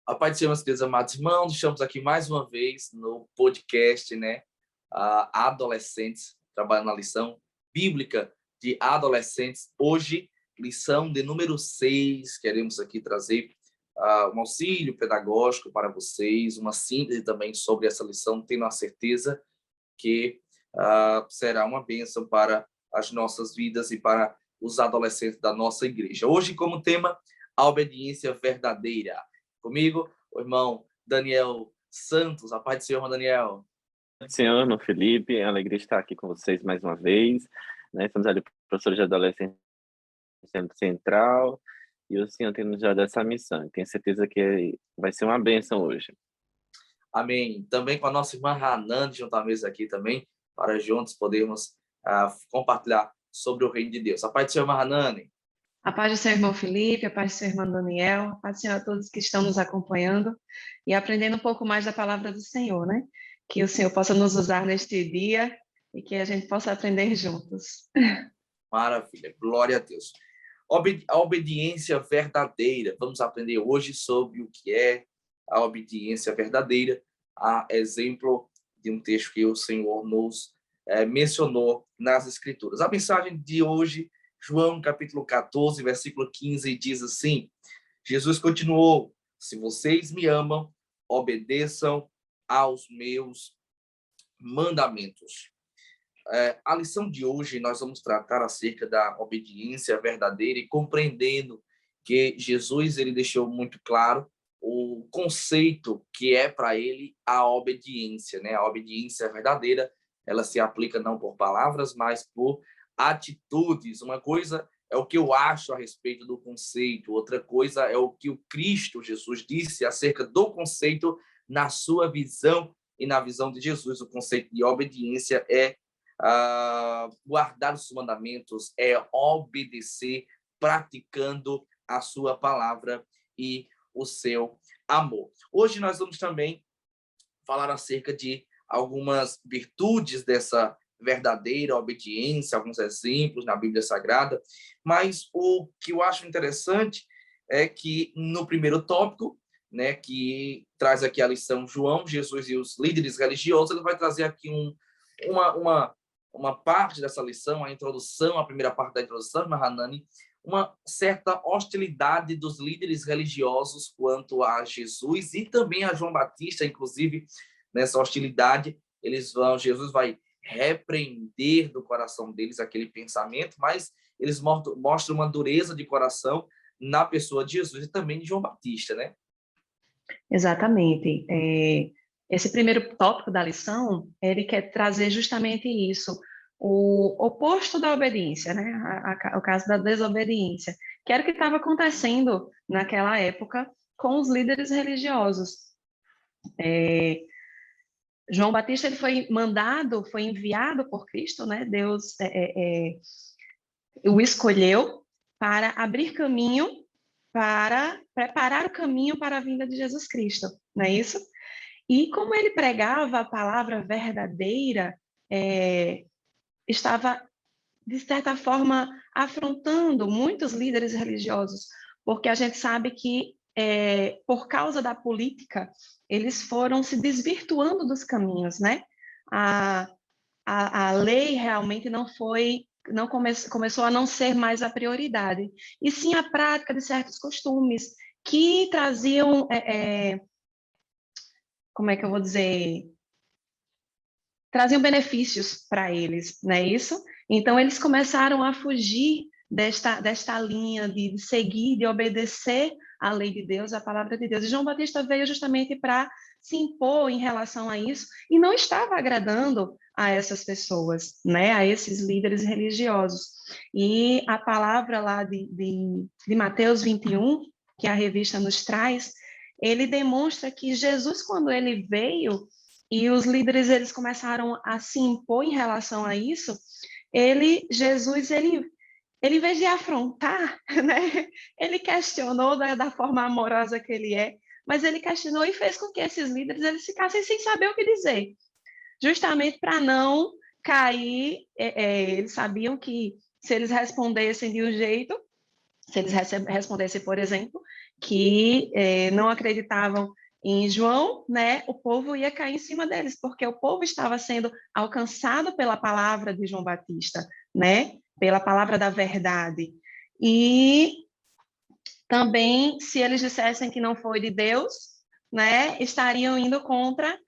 A paz do Senhor, meus queridos amados irmãos, estamos aqui mais uma vez no podcast, Adolescentes, trabalhando na lição bíblica de adolescentes. Hoje, lição de número 6, queremos aqui trazer um auxílio pedagógico para vocês, uma síntese também sobre essa lição, tendo a certeza que será uma bênção para as nossas vidas e para os adolescentes da nossa igreja. Hoje, como tema, a obediência verdadeira. Comigo, o irmão Daniel Santos. A paz do Senhor, irmão Daniel. Senhor, irmão Felipe, é uma alegria estar aqui com vocês mais uma vez. Estamos ali, professores de adolescência central, e o Senhor tem nos dado essa missão. Tenho certeza que vai ser uma bênção hoje. Amém. Também com a nossa irmã Hanane, junto à mesa aqui também, para juntos podermos compartilhar sobre o reino de Deus. A paz do Senhor, irmã Hanane. A paz do seu irmão Felipe, a paz do seu irmão Daniel, a paz do Senhor a todos que estão nos acompanhando e aprendendo um pouco mais da palavra do Senhor, né? Que o Senhor possa nos usar neste dia e que a gente possa aprender juntos. Maravilha, glória a Deus. A obediência verdadeira. Vamos aprender hoje sobre o que é a obediência verdadeira, a exemplo de um texto que o Senhor nos mencionou nas Escrituras. A mensagem de hoje, João capítulo 14, versículo 15, diz assim: Jesus continuou: se vocês me amam, obedeçam aos meus mandamentos. A lição de hoje nós vamos tratar acerca da obediência verdadeira e compreendendo que Jesus ele deixou muito claro o conceito que é para ele a obediência, né? A obediência verdadeira, ela se aplica não por palavras, mas por atitudes. Uma coisa é o que eu acho a respeito do conceito, outra coisa é o que o Cristo Jesus disse acerca do conceito na sua visão e na visão de Jesus. O conceito de obediência é guardar os mandamentos, é obedecer, praticando a sua palavra e o seu amor. Hoje nós vamos também falar acerca de algumas virtudes dessa verdadeira obediência, alguns exemplos na Bíblia Sagrada, mas o que eu acho interessante é que no primeiro tópico, né, que traz aqui a lição João, Jesus e os líderes religiosos, ele vai trazer aqui uma parte dessa lição, a introdução, a primeira parte da introdução, Hanane, uma certa hostilidade dos líderes religiosos quanto a Jesus e também a João Batista, inclusive nessa hostilidade, Jesus vai repreender do coração deles aquele pensamento, mas eles mostram uma dureza de coração na pessoa de Jesus e também de João Batista, né? Exatamente. Esse primeiro tópico da lição, ele quer trazer justamente isso, o oposto da obediência, né? O caso da desobediência, que era o que estava acontecendo naquela época com os líderes religiosos. João Batista ele foi enviado por Cristo, né? Deus o escolheu para abrir caminho, para preparar o caminho para a vinda de Jesus Cristo, não é isso? E como ele pregava a palavra verdadeira, estava, de certa forma, afrontando muitos líderes religiosos, porque a gente sabe que, por causa da política, eles foram se desvirtuando dos caminhos, né? A lei realmente começou a não ser mais a prioridade, e sim a prática de certos costumes que traziam, como é que eu vou dizer, traziam benefícios para eles, não é isso? Então, eles começaram a fugir desta linha de seguir, de obedecer à lei de Deus, à palavra de Deus. E João Batista veio justamente para se impor em relação a isso e não estava agradando a essas pessoas, né? A esses líderes religiosos. E a palavra lá de Mateus 21, que a revista nos traz, ele demonstra que Jesus, quando ele veio, e os líderes eles começaram a se impor em relação a isso, Jesus, em vez de afrontar, né, ele questionou da forma amorosa que ele é, mas ele questionou e fez com que esses líderes eles ficassem sem saber o que dizer, justamente para não cair, eles sabiam que se eles respondessem de um jeito, se eles respondessem, por exemplo, que não acreditavam em João, né, o povo ia cair em cima deles, porque o povo estava sendo alcançado pela palavra de João Batista, né, pela palavra da verdade. E também, se eles dissessem que não foi de Deus, né, estariam indo contra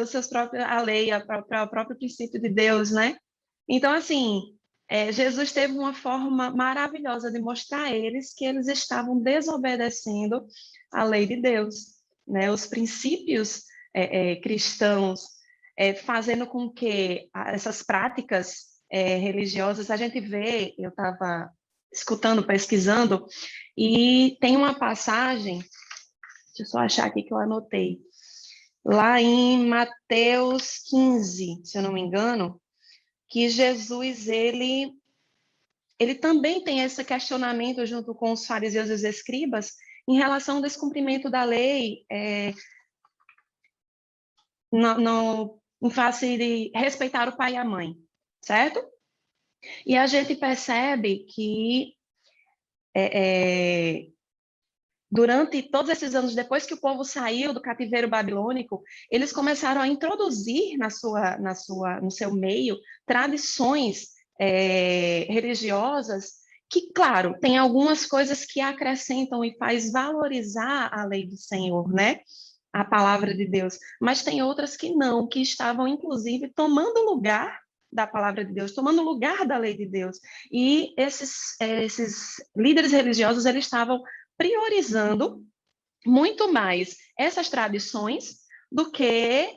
os seus próprios, a lei, o próprio princípio de Deus, né? Então, assim, Jesus teve uma forma maravilhosa de mostrar a eles que eles estavam desobedecendo a lei de Deus, né? Os princípios cristãos, fazendo com que essas práticas religiosas, a gente vê, eu estava escutando, pesquisando, e tem uma passagem, deixa eu só achar aqui que eu anotei, lá em Mateus 15, se eu não me engano, que Jesus, ele também tem esse questionamento junto com os fariseus e os escribas em relação ao descumprimento da lei, em face de respeitar o pai e a mãe, certo? E a gente percebe que durante todos esses anos, depois que o povo saiu do cativeiro babilônico, eles começaram a introduzir no seu meio tradições religiosas que, claro, tem algumas coisas que acrescentam e faz valorizar a lei do Senhor, né? A palavra de Deus, mas tem outras que não, que estavam, inclusive, tomando lugar da palavra de Deus, tomando lugar da lei de Deus. E esses líderes religiosos, eles estavam priorizando muito mais essas tradições do que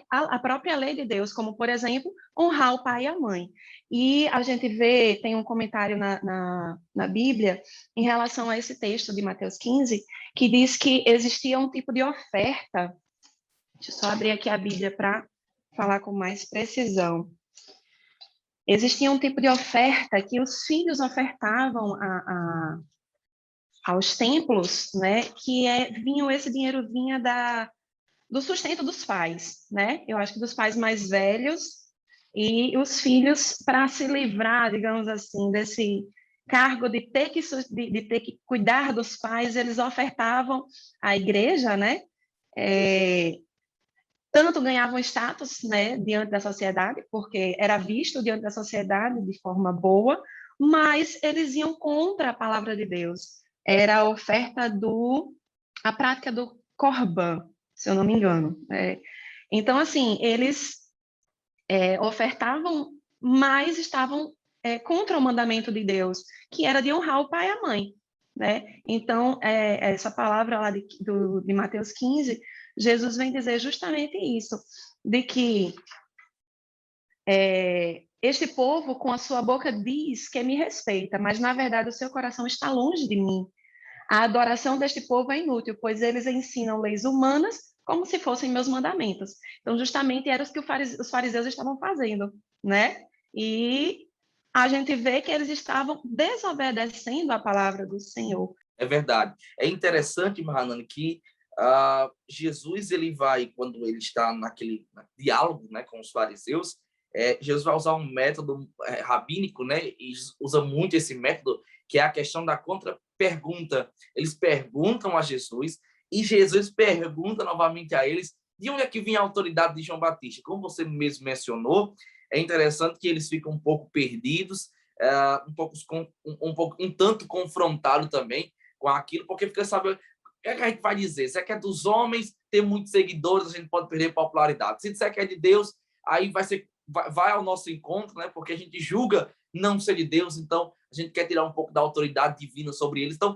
a própria lei de Deus, como, por exemplo, honrar o pai e a mãe. E a gente vê, tem um comentário na Bíblia em relação a esse texto de Mateus 15, que diz que existia um tipo de oferta. Deixa eu só abrir aqui a Bíblia para falar com mais precisão. Existia um tipo de oferta que os filhos ofertavam aos templos, né? Que esse dinheiro vinha do sustento dos pais, né? Eu acho que dos pais mais velhos e os filhos, para se livrar, digamos assim, desse cargo de ter que cuidar dos pais, eles ofertavam à igreja, né? Tanto ganhavam status, né, diante da sociedade, porque era visto diante da sociedade de forma boa, mas eles iam contra a palavra de Deus. Era a oferta a prática do Corban, se eu não me engano. Então, assim, eles ofertavam, mas estavam contra o mandamento de Deus, que era de honrar o pai e a mãe, né? Então, essa palavra lá de Mateus 15, Jesus vem dizer justamente isso, de que este povo, com a sua boca, diz que me respeita, mas, na verdade, o seu coração está longe de mim. A adoração deste povo é inútil, pois eles ensinam leis humanas como se fossem meus mandamentos. Então, justamente, era o que os fariseus estavam fazendo, né? E a gente vê que eles estavam desobedecendo a palavra do Senhor. É verdade. É interessante, Mahanani, que Jesus, ele vai, quando ele está naquele diálogo, né, com os fariseus, Jesus vai usar um método rabínico, né, e usa muito esse método, que é a questão da contra-pergunta. Eles perguntam a Jesus, e Jesus pergunta novamente a eles de onde é que vinha a autoridade de João Batista. Como você mesmo mencionou, é interessante que eles ficam um pouco perdidos, um tanto confrontados também com aquilo, porque fica sabendo o que a gente vai dizer. Se é que é dos homens, ter muitos seguidores, a gente pode perder popularidade. Se disser que é de Deus, aí vai ao nosso encontro, né? Porque a gente julga não ser de Deus, então a gente quer tirar um pouco da autoridade divina sobre eles. Então,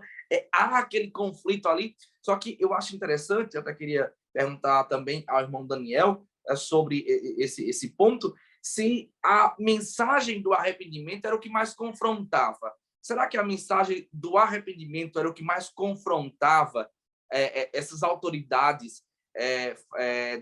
há aquele conflito ali. Só que eu acho interessante, eu até queria perguntar também ao irmão Daniel sobre esse ponto, se a mensagem do arrependimento era o que mais confrontava. Será que a mensagem do arrependimento era o que mais confrontava essas autoridades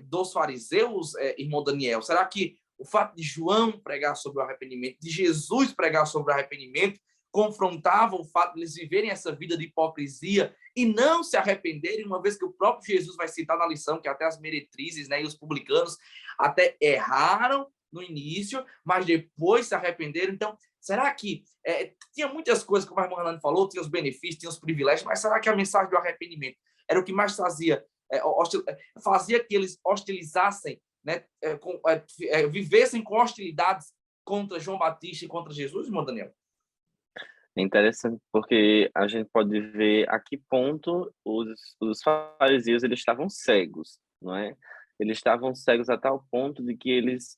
dos fariseus, irmão Daniel? Será que o fato de João pregar sobre o arrependimento, de Jesus pregar sobre o arrependimento, confrontava o fato de eles viverem essa vida de hipocrisia e não se arrependerem, uma vez que o próprio Jesus vai citar na lição que até as meretrizes, né, e os publicanos até erraram no início, mas depois se arrependeram? Então, Será que tinha muitas coisas, como a irmã Hernani falou, tinha os benefícios, tinha os privilégios, mas será que a mensagem do arrependimento era o que mais fazia que eles hostilizassem, né, vivessem com hostilidades contra João Batista e contra Jesus, irmão Daniel? É interessante porque a gente pode ver a que ponto os fariseus eles estavam cegos, não é? Eles estavam cegos a tal ponto de que eles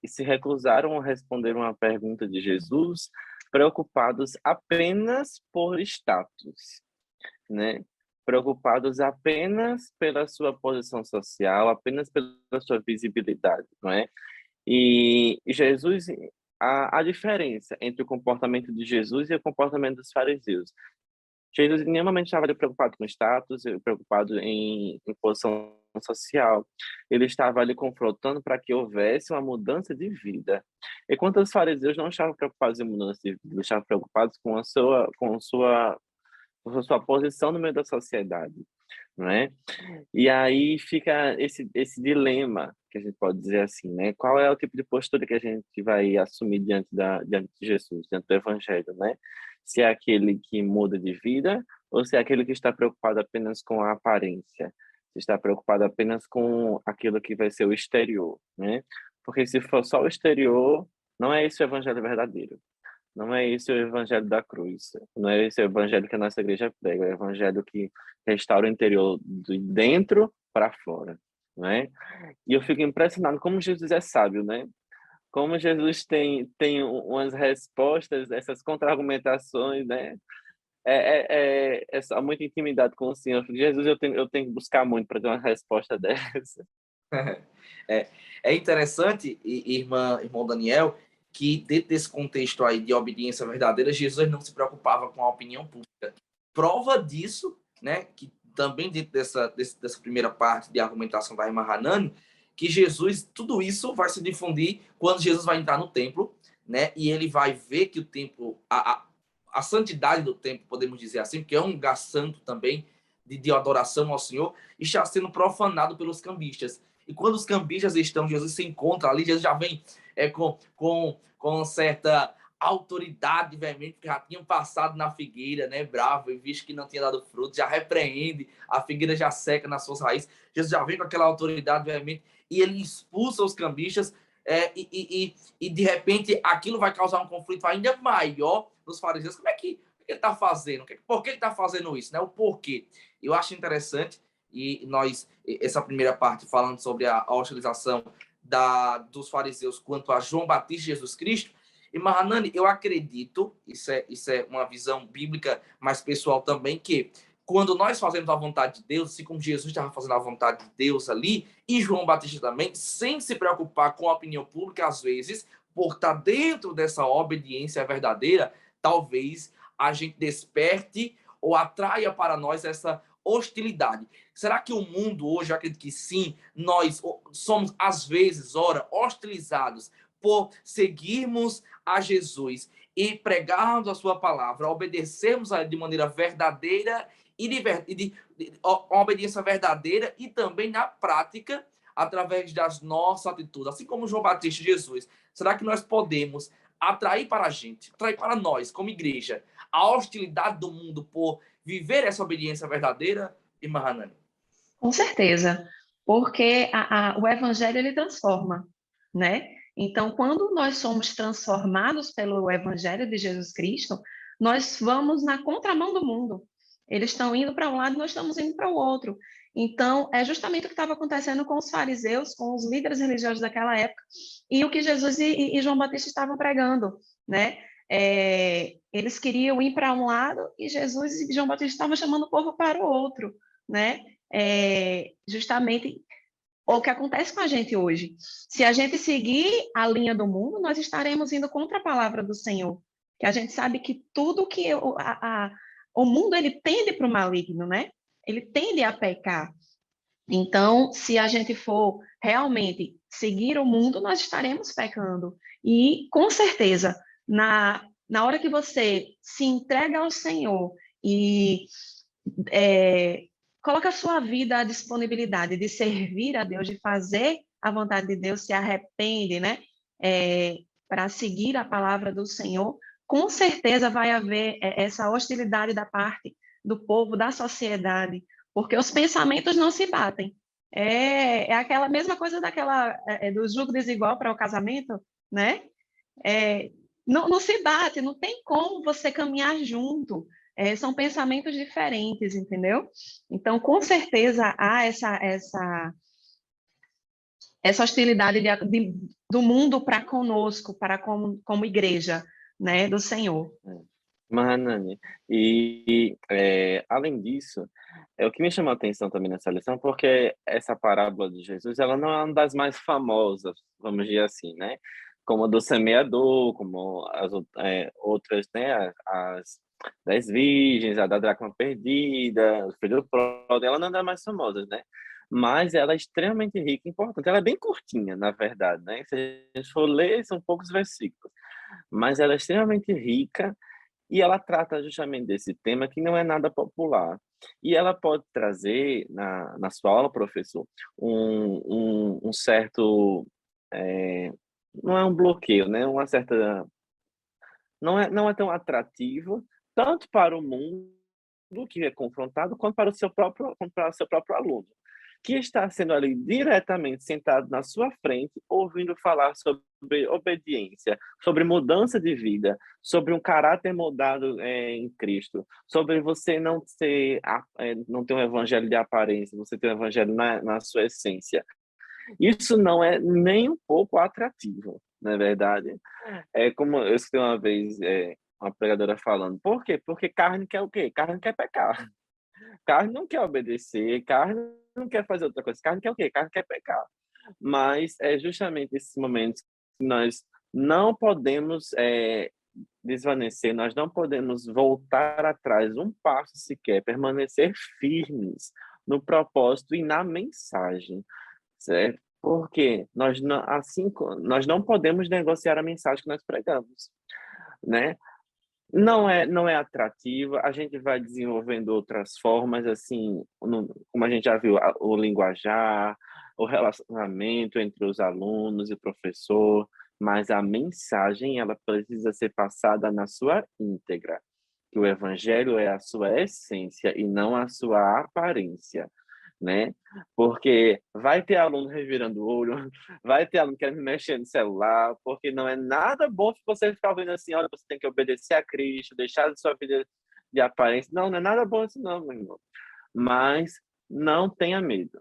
se recusaram a responder uma pergunta de Jesus, preocupados apenas por status, né? Preocupados apenas pela sua posição social, apenas pela sua visibilidade, não é? E Jesus, a diferença entre o comportamento de Jesus e o comportamento dos fariseus. Jesus em nenhum momento estava ali preocupado com status, preocupado em posição social. Ele estava ali confrontando para que houvesse uma mudança de vida. Enquanto os fariseus não estavam preocupados em mudança de vida, eles estavam preocupados com a sua posição no meio da sociedade, não é? E aí fica esse dilema, que a gente pode dizer assim, né? Qual é o tipo de postura que a gente vai assumir diante de Jesus, diante do Evangelho, né? Se é aquele que muda de vida ou se é aquele que está preocupado apenas com a aparência, se está preocupado apenas com aquilo que vai ser o exterior, né? Porque se for só o exterior, não é esse o Evangelho verdadeiro. Não é esse o evangelho da cruz. Não é esse o evangelho que a nossa igreja prega. É o evangelho que restaura o interior de dentro para fora, não é? E eu fico impressionado como Jesus é sábio, né? Como Jesus tem umas respostas, essas contra-argumentações, né? É só muita intimidade com o Senhor. Jesus, eu tenho que buscar muito para ter uma resposta dessa. É interessante, irmão Daniel, que dentro desse contexto aí de obediência verdadeira, Jesus não se preocupava com a opinião pública. Prova disso, né, que também dentro dessa primeira parte de argumentação da irmã Hanani, que Jesus, tudo isso vai se difundir quando Jesus vai entrar no templo, né, e ele vai ver que o templo, a santidade do templo, podemos dizer assim, porque é um lugar santo também, de adoração ao Senhor, está sendo profanado pelos cambistas. E quando os cambistas estão, Jesus se encontra ali, Jesus já vem com certa autoridade, veemente, porque já tinham passado na figueira, né, bravo, e visto que não tinha dado fruto, já repreende, a figueira já seca nas suas raízes, Jesus já vem com aquela autoridade, veemente, e ele expulsa os cambistas, e de repente aquilo vai causar um conflito ainda maior nos fariseus. Como é que ele está fazendo? Por que ele está fazendo isso? Né? O porquê? Eu acho interessante, e essa primeira parte falando sobre a hostilização dos fariseus quanto a João Batista e Jesus Cristo. E Mahanani, eu acredito, isso é uma visão bíblica, mas pessoal também, que quando nós fazemos a vontade de Deus, assim como Jesus estava fazendo a vontade de Deus ali, e João Batista também, sem se preocupar com a opinião pública, às vezes, por estar dentro dessa obediência verdadeira, talvez a gente desperte ou atraia para nós essa hostilidade. Será que o mundo hoje, eu acredito que sim, nós somos, às vezes, hostilizados por seguirmos a Jesus e pregarmos a sua palavra, obedecermos a ele de maneira verdadeira uma obediência verdadeira e também na prática, através das nossas atitudes, assim como João Batista e Jesus. Será que nós podemos atrair para a gente, atrair para nós, como igreja, a hostilidade do mundo por viver essa obediência verdadeira, irmã Hanani? Com certeza, porque o evangelho ele transforma, né? Então, quando nós somos transformados pelo evangelho de Jesus Cristo, nós vamos na contramão do mundo. Eles estão indo para um lado e nós estamos indo para o outro. Então, é justamente o que estava acontecendo com os fariseus, com os líderes religiosos daquela época, e o que Jesus e João Batista estavam pregando, né? Eles queriam ir para um lado e Jesus e João Batista estavam chamando o povo para o outro, né? Justamente o que acontece com a gente hoje. Se a gente seguir a linha do mundo, nós estaremos indo contra a palavra do Senhor. Que a gente sabe que tudo que o mundo ele tende para o maligno, né? Ele tende a pecar. Então, se a gente for realmente seguir o mundo, nós estaremos pecando. E, com certeza, na hora que você se entrega ao Senhor e coloca a sua vida à disponibilidade de servir a Deus, de fazer a vontade de Deus, se arrepende, né? para seguir a palavra do Senhor, com certeza vai haver essa hostilidade da parte do povo, da sociedade, porque os pensamentos não se batem. É aquela mesma coisa do julgo desigual para o casamento, né? Não se bate, não tem como você caminhar junto. São pensamentos diferentes, entendeu? Então, com certeza, há essa hostilidade do mundo para conosco, para como igreja, né, do Senhor. Mas, Nani, além disso, o que me chamou a atenção também nessa lição, porque essa parábola de Jesus, ela não é uma das mais famosas, vamos dizer assim, né? Como a do semeador, como as outras, né? As 10 virgens, a da dracma perdida, o filho pródigo, ela não é das mais famosas, né? Mas ela é extremamente rica e importante. Ela é bem curtinha, na verdade, né? Se a gente for ler, são poucos versículos. Mas ela é extremamente rica e ela trata justamente desse tema que não é nada popular. E ela pode trazer, na sua aula, professor, um certo. Não é um bloqueio, né? Uma certa. Não é tão atrativo, tanto para o mundo que é confrontado, quanto para o seu próprio aluno, que está sendo ali diretamente sentado na sua frente, ouvindo falar sobre obediência, sobre mudança de vida, sobre um caráter mudado em Cristo, sobre você não ter um evangelho de aparência, você ter um evangelho na sua essência. Isso não é nem um pouco atrativo, não é verdade? É como eu escutei uma vez uma pregadora falando, por quê? Porque carne quer o quê? Carne quer pecar. Carne não quer obedecer, carne não quer fazer outra coisa. Carne quer o quê? Carne quer pecar. Mas é justamente esses momentos que nós não podemos desvanecer, nós não podemos voltar atrás um passo sequer, permanecer firmes no propósito e na mensagem, certo? Porque nós não podemos negociar a mensagem que nós pregamos, né? Não é atrativa, a gente vai desenvolvendo outras formas, assim, como a gente já viu, o linguajar, o relacionamento entre os alunos e o professor, mas a mensagem, ela precisa ser passada na sua íntegra, que o evangelho é a sua essência e não a sua aparência, né? Porque vai ter aluno revirando o olho, vai ter aluno querendo mexer no celular, porque não é nada bom se você ficar vendo assim, olha, você tem que obedecer a Cristo, deixar a sua vida de aparência. Não é nada bom isso não, meu irmão. Mas não tenha medo.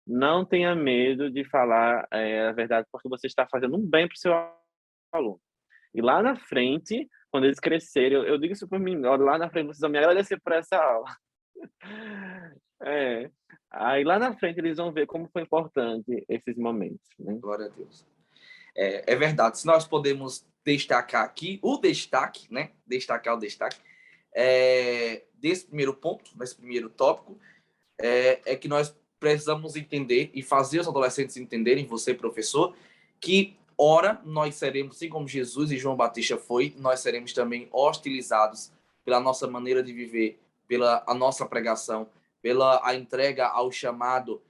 Não tenha medo de falar a verdade, porque você está fazendo um bem para o seu aluno. E lá na frente, quando eles crescerem, eu digo isso para mim, olha, lá na frente vocês vão me agradecer por essa aula. É. Aí lá na frente eles vão ver como foi importante esses momentos, né? Glória a Deus. É verdade. Se nós podemos destacar aqui o destaque, né? Destacar o destaque desse primeiro ponto, desse primeiro tópico, é que nós precisamos entender e fazer os adolescentes entenderem, você, professor, que ora nós seremos, assim como Jesus e João Batista foi, nós seremos também hostilizados pela nossa maneira de viver, pela a nossa pregação, pela a entrega ao chamado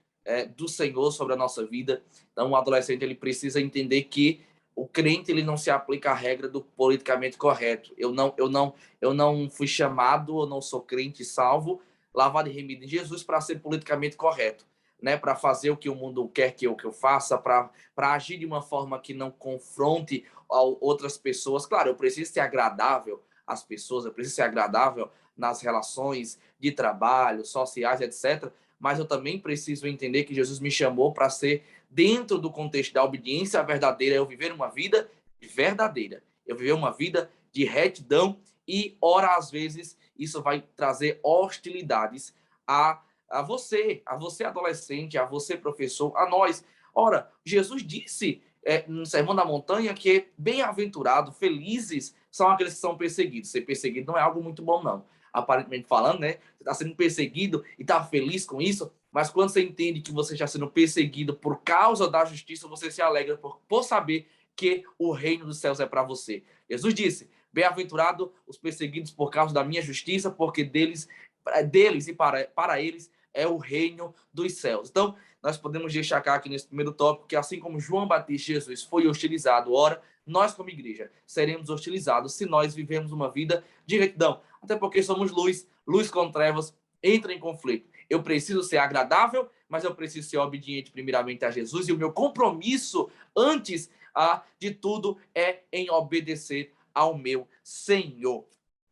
do Senhor sobre a nossa vida. Então, o adolescente ele precisa entender que o crente ele não se aplica à regra do politicamente correto. Eu não fui chamado, eu não sou crente salvo, lavado e remido em Jesus para ser politicamente correto, né? Para fazer o que o mundo quer que eu faça, para agir de uma forma que não confronte outras pessoas. Claro, eu preciso ser agradável às pessoas, eu preciso ser agradável nas relações de trabalho, sociais, etc. Mas eu também preciso entender que Jesus me chamou para ser, dentro do contexto da obediência verdadeira, eu viver uma vida verdadeira, eu viver uma vida de retidão e, ora, às vezes, isso vai trazer hostilidades a você adolescente, a você professor, a nós. Ora, Jesus disse no Sermão da Montanha que bem-aventurado, felizes são aqueles que são perseguidos. Ser perseguido não é algo muito bom, não. Aparentemente falando, né? Você está sendo perseguido e está feliz com isso, mas quando você entende que você está sendo perseguido por causa da justiça, você se alegra por saber que o reino dos céus é para você. Jesus disse: bem-aventurado os perseguidos por causa da minha justiça, porque deles e para eles é o reino dos céus. Então, nós podemos destacar aqui nesse primeiro tópico que, assim como João Batista e Jesus foi hostilizado, ora, nós como igreja seremos hostilizados se nós vivemos uma vida de retidão. Até porque somos luz, luz com trevas entra em conflito. Eu preciso ser agradável, mas eu preciso ser obediente primeiramente a Jesus, e o meu compromisso antes de tudo é em obedecer ao meu Senhor.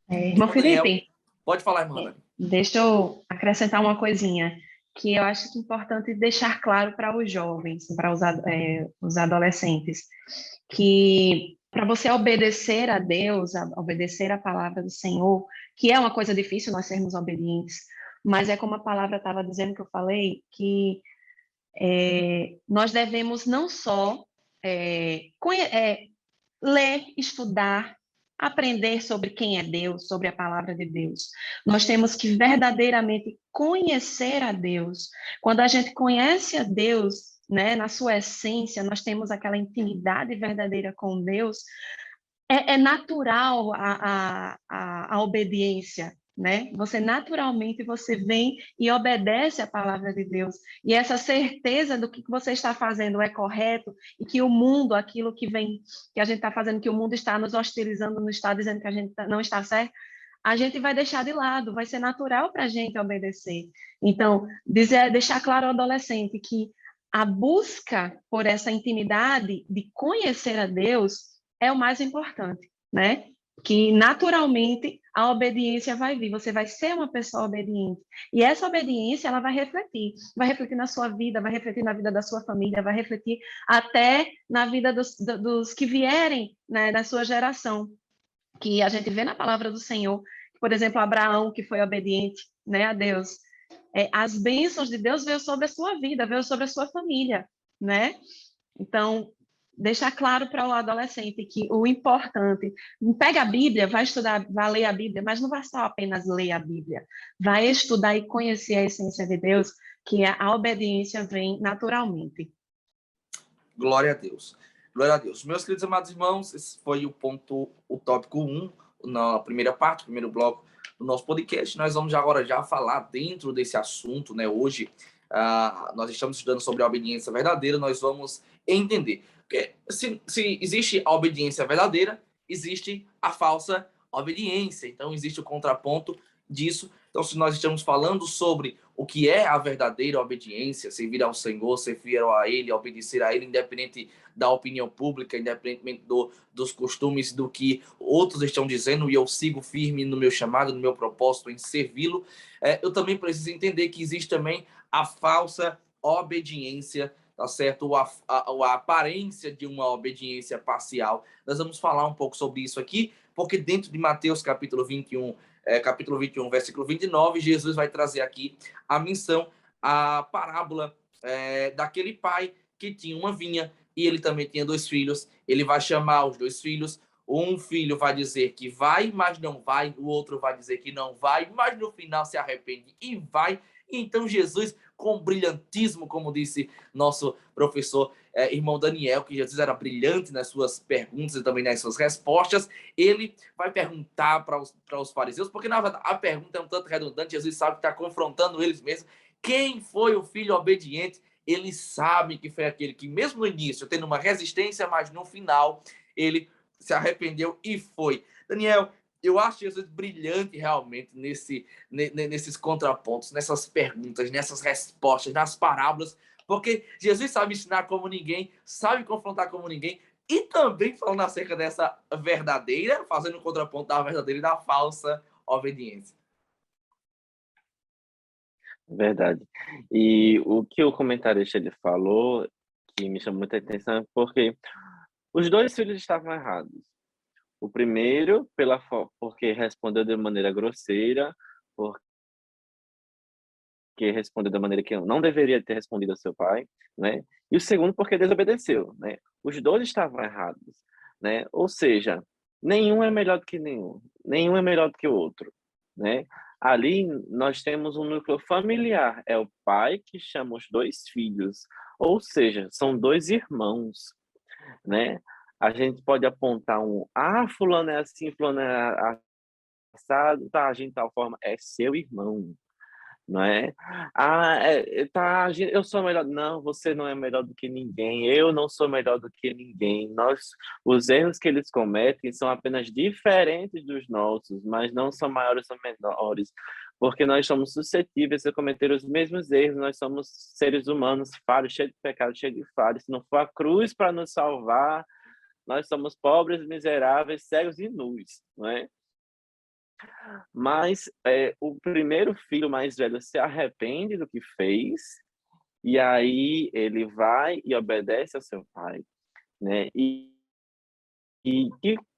Irmão Daniel, Felipe, pode falar, irmã. deixa eu acrescentar uma coisinha que eu acho que é importante deixar claro para os jovens, para os adolescentes, que para você obedecer a Deus, obedecer a palavra do Senhor, que é uma coisa difícil nós sermos obedientes, mas é como a palavra estava dizendo que eu falei, que nós devemos não só ler, estudar, aprender sobre quem é Deus, sobre a palavra de Deus. Nós temos que verdadeiramente conhecer a Deus. Quando a gente conhece a Deus, né, na sua essência, nós temos aquela intimidade verdadeira com Deus, é natural a obediência, né? Você naturalmente você vem e obedece à palavra de Deus. E essa certeza do que você está fazendo é correto e que o mundo, aquilo que vem, que a gente está fazendo, que o mundo está nos hostilizando, nos está dizendo que a gente não está certo, a gente vai deixar de lado, vai ser natural para a gente obedecer. Então, deixar claro ao adolescente que a busca por essa intimidade de conhecer a Deus é o mais importante, né? Que naturalmente a obediência vai vir, você vai ser uma pessoa obediente. E essa obediência, ela vai refletir na sua vida, vai refletir na vida da sua família, vai refletir até na vida dos que vierem, né, da sua geração. Que a gente vê na palavra do Senhor, por exemplo, Abraão, que foi obediente, né, a Deus. As bênçãos de Deus veio sobre a sua vida, veio sobre a sua família, né? Então, deixar claro para o adolescente que o importante, pega a Bíblia, vai estudar, vai ler a Bíblia, mas não vai só apenas ler a Bíblia, vai estudar e conhecer a essência de Deus, que a obediência vem naturalmente. Glória a Deus. Glória a Deus. Meus queridos amados irmãos, esse foi o tópico 1, na primeira parte, primeiro bloco do nosso podcast. Nós vamos agora já falar dentro desse assunto, né? Hoje, nós estamos estudando sobre a obediência verdadeira, nós vamos entender. Porque se existe a obediência verdadeira, existe a falsa obediência. Então, existe o contraponto disso. Então, se nós estamos falando sobre o que é a verdadeira obediência, servir ao Senhor, ser fiel a Ele, obedecer a Ele, independente da opinião pública, independentemente dos costumes, do que outros estão dizendo, e eu sigo firme no meu chamado, no meu propósito em servi-lo, eu também preciso entender que existe também a falsa obediência, tá certo? A aparência de uma obediência parcial. Nós vamos falar um pouco sobre isso aqui, porque dentro de Mateus capítulo 21, versículo 29, Jesus vai trazer aqui a menção, a parábola daquele pai que tinha uma vinha e ele também tinha 2 filhos. Ele vai chamar os 2 filhos. Um filho vai dizer que vai, mas não vai. O outro vai dizer que não vai, mas no final se arrepende e vai. Então Jesus, com brilhantismo, como disse nosso professor irmão Daniel, que Jesus era brilhante nas suas perguntas e também nas suas respostas, ele vai perguntar para os fariseus, porque na verdade a pergunta é um tanto redundante, Jesus sabe que está confrontando eles mesmos. Quem foi o filho obediente? Eles sabem que foi aquele que, mesmo no início, tendo uma resistência, mas no final ele se arrependeu e foi. Daniel, eu acho Jesus brilhante realmente nesses contrapontos, nessas perguntas, nessas respostas, nas parábolas, porque Jesus sabe ensinar como ninguém, sabe confrontar como ninguém, e também falando acerca dessa verdadeira, fazendo o contraponto da verdadeira e da falsa obediência. Verdade. E o que o comentarista ele falou, que me chamou muita atenção, é porque os 2 filhos estavam errados. O primeiro, porque respondeu de maneira grosseira, porque respondeu da maneira que não deveria ter respondido ao seu pai, né? E o segundo, porque desobedeceu, né? Os 2 estavam errados, né? Ou seja, nenhum é melhor do que nenhum é melhor do que o outro, né? Ali nós temos um núcleo familiar, é o pai que chama os 2 filhos, ou seja, são 2 irmãos, né? A gente pode apontar fulano é assim, fulano é assado, tá agindo de tal forma, é seu irmão, não é? Tá, eu sou melhor. Não, você não é melhor do que ninguém. Eu não sou melhor do que ninguém. Os erros que eles cometem são apenas diferentes dos nossos, mas não são maiores ou menores, porque nós somos suscetíveis a cometer os mesmos erros. Nós somos seres humanos, falhos, cheios de pecado, cheios de falhas. Se não for a cruz para nos salvar, nós somos pobres, miseráveis, cegos e nus, não é? Mas o primeiro filho mais velho se arrepende do que fez, e aí ele vai e obedece ao seu pai, né? E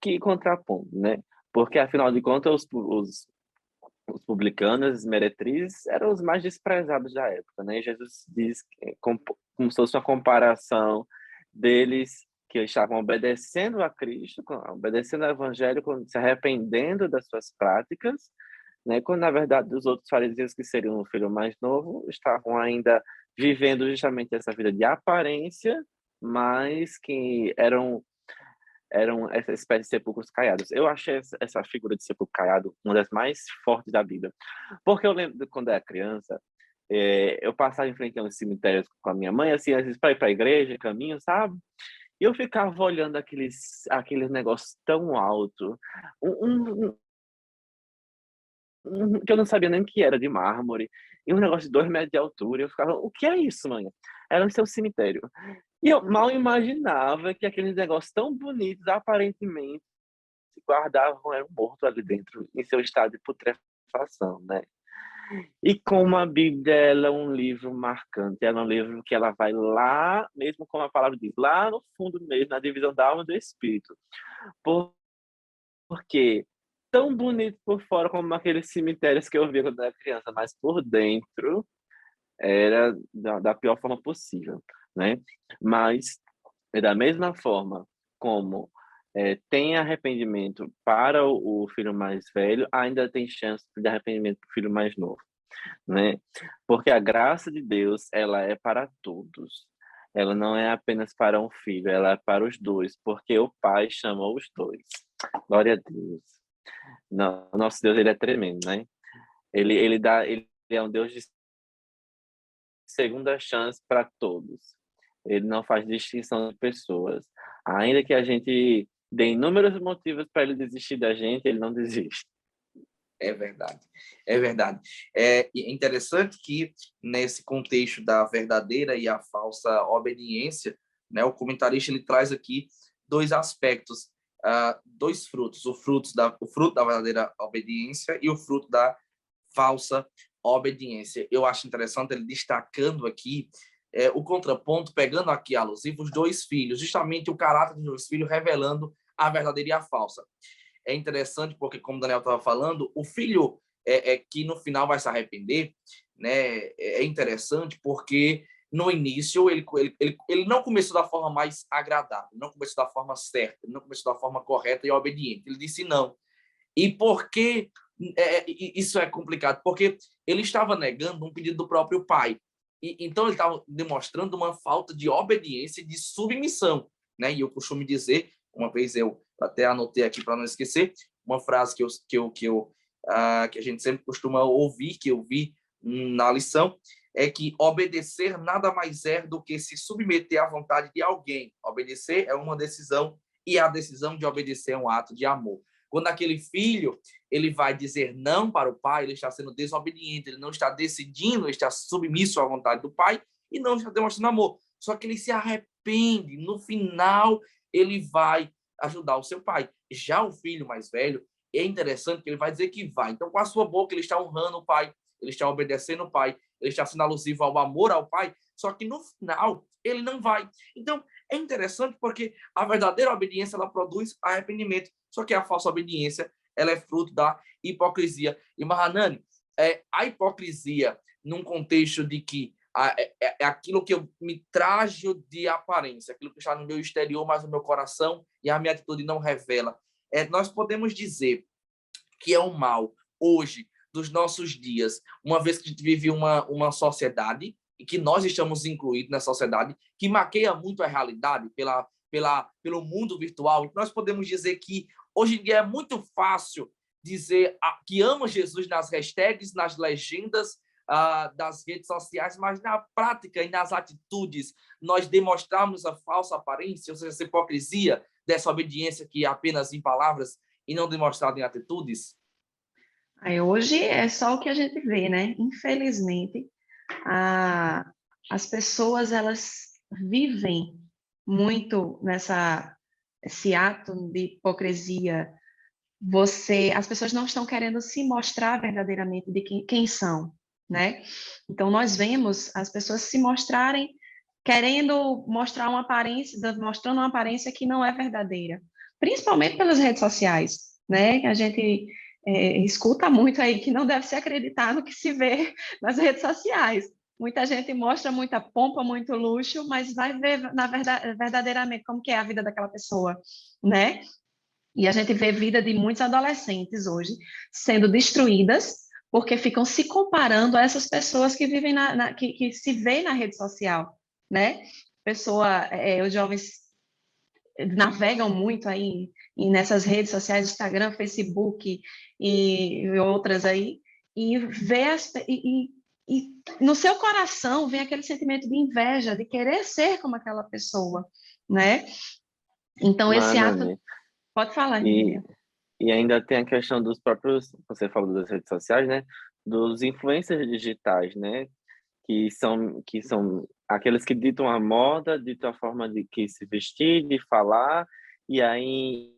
que contraponto, né? Porque, afinal de contas, os publicanos, as meretrizes, eram os mais desprezados da época, né? E Jesus diz, como se fosse uma comparação deles que estavam obedecendo a Cristo, obedecendo ao Evangelho, se arrependendo das suas práticas, né? Quando, na verdade, os outros fariseus, que seriam o filho mais novo, estavam ainda vivendo justamente essa vida de aparência, mas que eram essa espécie de sepulcros caiados. Eu achei essa figura de sepulcro caiado uma das mais fortes da Bíblia. Porque eu lembro de quando eu era criança, eu passava em frente a uns cemitérios com a minha mãe, assim, às vezes para ir para a igreja, caminho, sabe? E eu ficava olhando aqueles negócios tão alto, que eu não sabia nem que era, de mármore, e um negócio de 2 metros de altura. Eu ficava, o que é isso, mãe? Era o seu cemitério. E eu mal imaginava que aqueles negócios tão bonitos, aparentemente, se guardavam, eram mortos ali dentro, em seu estado de putrefação, né? E como a Bíblia, ela é um livro marcante, ela é um livro que ela vai lá, mesmo como a palavra diz, lá no fundo mesmo, na divisão da alma e do espírito. Porque tão bonito por fora como aqueles cemitérios que eu via quando era criança, mas por dentro era da pior forma possível, né? Mas, da mesma forma como tem arrependimento para o filho mais velho, ainda tem chance de arrependimento para o filho mais novo, né? Porque a graça de Deus, ela é para todos. Ela não é apenas para um filho, ela é para os dois, porque o Pai chamou os dois. Glória a Deus. Não, nosso Deus, ele é tremendo, né? Ele é um Deus de segunda chance para todos. Ele não faz distinção de pessoas. Ainda que a gente dê inúmeros motivos para ele desistir da gente, ele não desiste. É verdade, é verdade. É interessante que, nesse contexto da verdadeira e a falsa obediência, né, o comentarista ele traz aqui dois aspectos, dois frutos: o fruto da verdadeira obediência e o fruto da falsa obediência. Eu acho interessante ele destacando aqui o contraponto, pegando aqui alusivo os dois filhos, justamente o caráter dos dois filhos, revelando a verdadeira e a falsa. É interessante porque, como o Daniel estava falando, o filho que no final vai se arrepender, né, é interessante porque no início ele não começou da forma mais agradável, não começou da forma certa, não começou da forma correta e obediente. Ele disse não. E por que isso é complicado? Porque ele estava negando um pedido do próprio pai. Então ele estava demonstrando uma falta de obediência e de submissão, né? E eu costumo dizer, uma vez eu até anotei aqui para não esquecer, uma frase que a gente sempre costuma ouvir, que eu vi na lição, é que obedecer nada mais é do que se submeter à vontade de alguém. Obedecer é uma decisão e a decisão de obedecer é um ato de amor. Quando aquele filho ele vai dizer não para o pai, ele está sendo desobediente, ele não está decidindo, ele está submisso à vontade do pai e não está demonstrando amor. Só que ele se arrepende, no final ele vai ajudar o seu pai. Já o filho mais velho, é interessante que ele vai dizer que vai. Então, com a sua boca, ele está honrando o pai, ele está obedecendo o pai, ele está sendo alusivo ao amor ao pai, só que no final ele não vai. Então, é interessante porque a verdadeira obediência ela produz arrependimento, só que a falsa obediência ela é fruto da hipocrisia. E Mahanani, a hipocrisia num contexto de que é aquilo que eu me trajo de aparência, aquilo que está no meu exterior, mas no meu coração e a minha atitude não revela. Nós podemos dizer que é um mal hoje dos nossos dias, uma vez que a gente vive uma sociedade e que nós estamos incluídos na sociedade que maqueia muito a realidade pelo mundo virtual. Nós podemos dizer que hoje em dia é muito fácil dizer que ama Jesus nas hashtags, nas legendas, das redes sociais, mas na prática e nas atitudes nós demonstramos a falsa aparência, ou seja, essa hipocrisia dessa obediência que é apenas em palavras e não demonstrada em atitudes? Aí hoje é só o que a gente vê, né? Infelizmente, as pessoas elas vivem muito esse ato de hipocrisia. As pessoas não estão querendo se mostrar verdadeiramente de quem são, né? Então nós vemos as pessoas se mostrarem querendo mostrar mostrando uma aparência que não é verdadeira, principalmente pelas redes sociais, né? A gente escuta muito aí que não deve se acreditar no que se vê nas redes sociais. Muita gente mostra muita pompa, muito luxo, mas vai ver na verdade, verdadeiramente como que é a vida daquela pessoa, né? E a gente vê a vida de muitos adolescentes hoje sendo destruídas porque ficam se comparando a essas pessoas que vivem que se vê na rede social, né? Os jovens navegam muito aí nessas redes sociais, Instagram, Facebook e outras aí, e e no seu coração vem aquele sentimento de inveja, de querer ser como aquela pessoa, né? Então esse ato, Mano, pode falar, e, Miriam. e ainda tem a questão dos próprios, você falou das redes sociais, né? Dos influencers digitais, né? Que são aqueles que ditam a moda, ditam a forma de que se vestir, de falar, e aí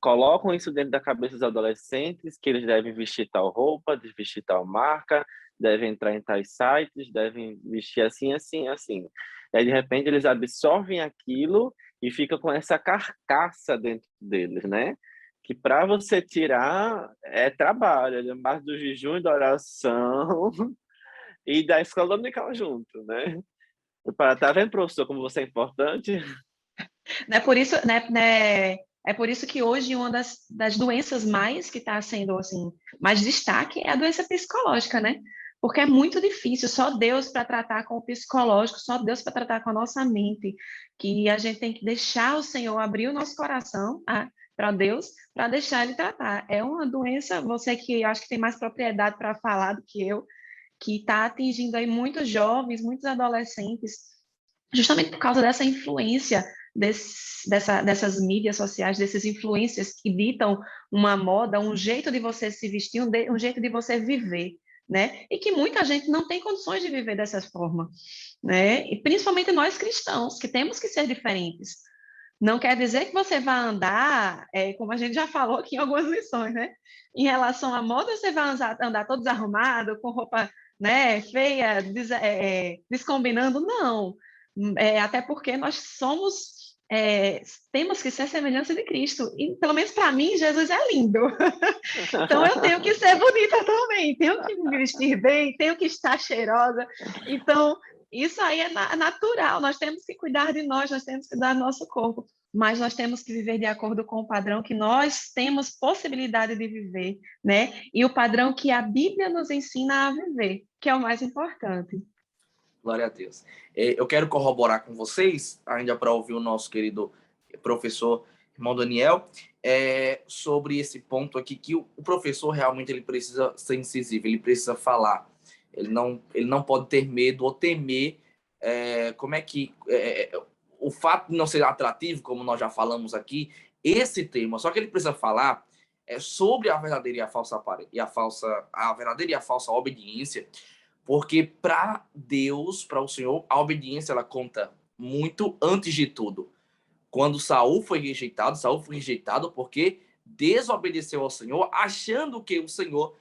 colocam isso dentro da cabeça dos adolescentes, que eles devem vestir tal roupa, devem vestir tal marca, devem entrar em tais sites, devem vestir assim, assim, assim. E aí, de repente, eles absorvem aquilo e fica com essa carcaça dentro deles, né? Que para você tirar é trabalho, é mais do jejum e da oração e da escola dominical junto, né? Para tá vendo, professor, como você é importante? É por isso, é por isso que hoje uma das doenças mais que está sendo assim, mais destaque é a doença psicológica, né? Porque é muito difícil, só Deus para tratar com o psicológico, só Deus para tratar com a nossa mente, que a gente tem que deixar o Senhor abrir o nosso coração para Deus, para deixar Ele tratar. É uma doença, você que acho que tem mais propriedade para falar do que eu, que está atingindo aí muitos jovens, muitos adolescentes, justamente por causa dessa influência dessas mídias sociais, desses influências que ditam uma moda, um jeito de você se vestir, um jeito de você viver, né? E que muita gente não tem condições de viver dessa forma, né? E principalmente nós cristãos, que temos que ser diferentes. Não quer dizer que você vai andar, como a gente já falou aqui em algumas lições, né? Em relação à moda, você vai andar todo desarrumado, com roupa, né, feia, descombinando, não. Até porque nós temos que ser semelhança de Cristo. E, pelo menos para mim, Jesus é lindo. Então, eu tenho que ser bonita também, tenho que me vestir bem, tenho que estar cheirosa. Então, isso aí é natural, nós temos que cuidar de nós temos que cuidar do nosso corpo, mas nós temos que viver de acordo com o padrão que nós temos possibilidade de viver, né? E o padrão que a Bíblia nos ensina a viver, que é o mais importante. Glória a Deus. Eu quero corroborar com vocês, ainda para ouvir o nosso querido professor irmão Daniel, sobre esse ponto aqui, que o professor realmente ele precisa ser incisivo, ele precisa falar. Ele não pode ter medo ou temer como é que o fato de não ser atrativo, como nós já falamos aqui, esse tema, só que ele precisa falar sobre a verdadeira a verdadeira e a falsa obediência, porque para Deus, para o Senhor, a obediência ela conta muito antes de tudo. Quando Saul foi rejeitado porque desobedeceu ao Senhor, achando que o Senhor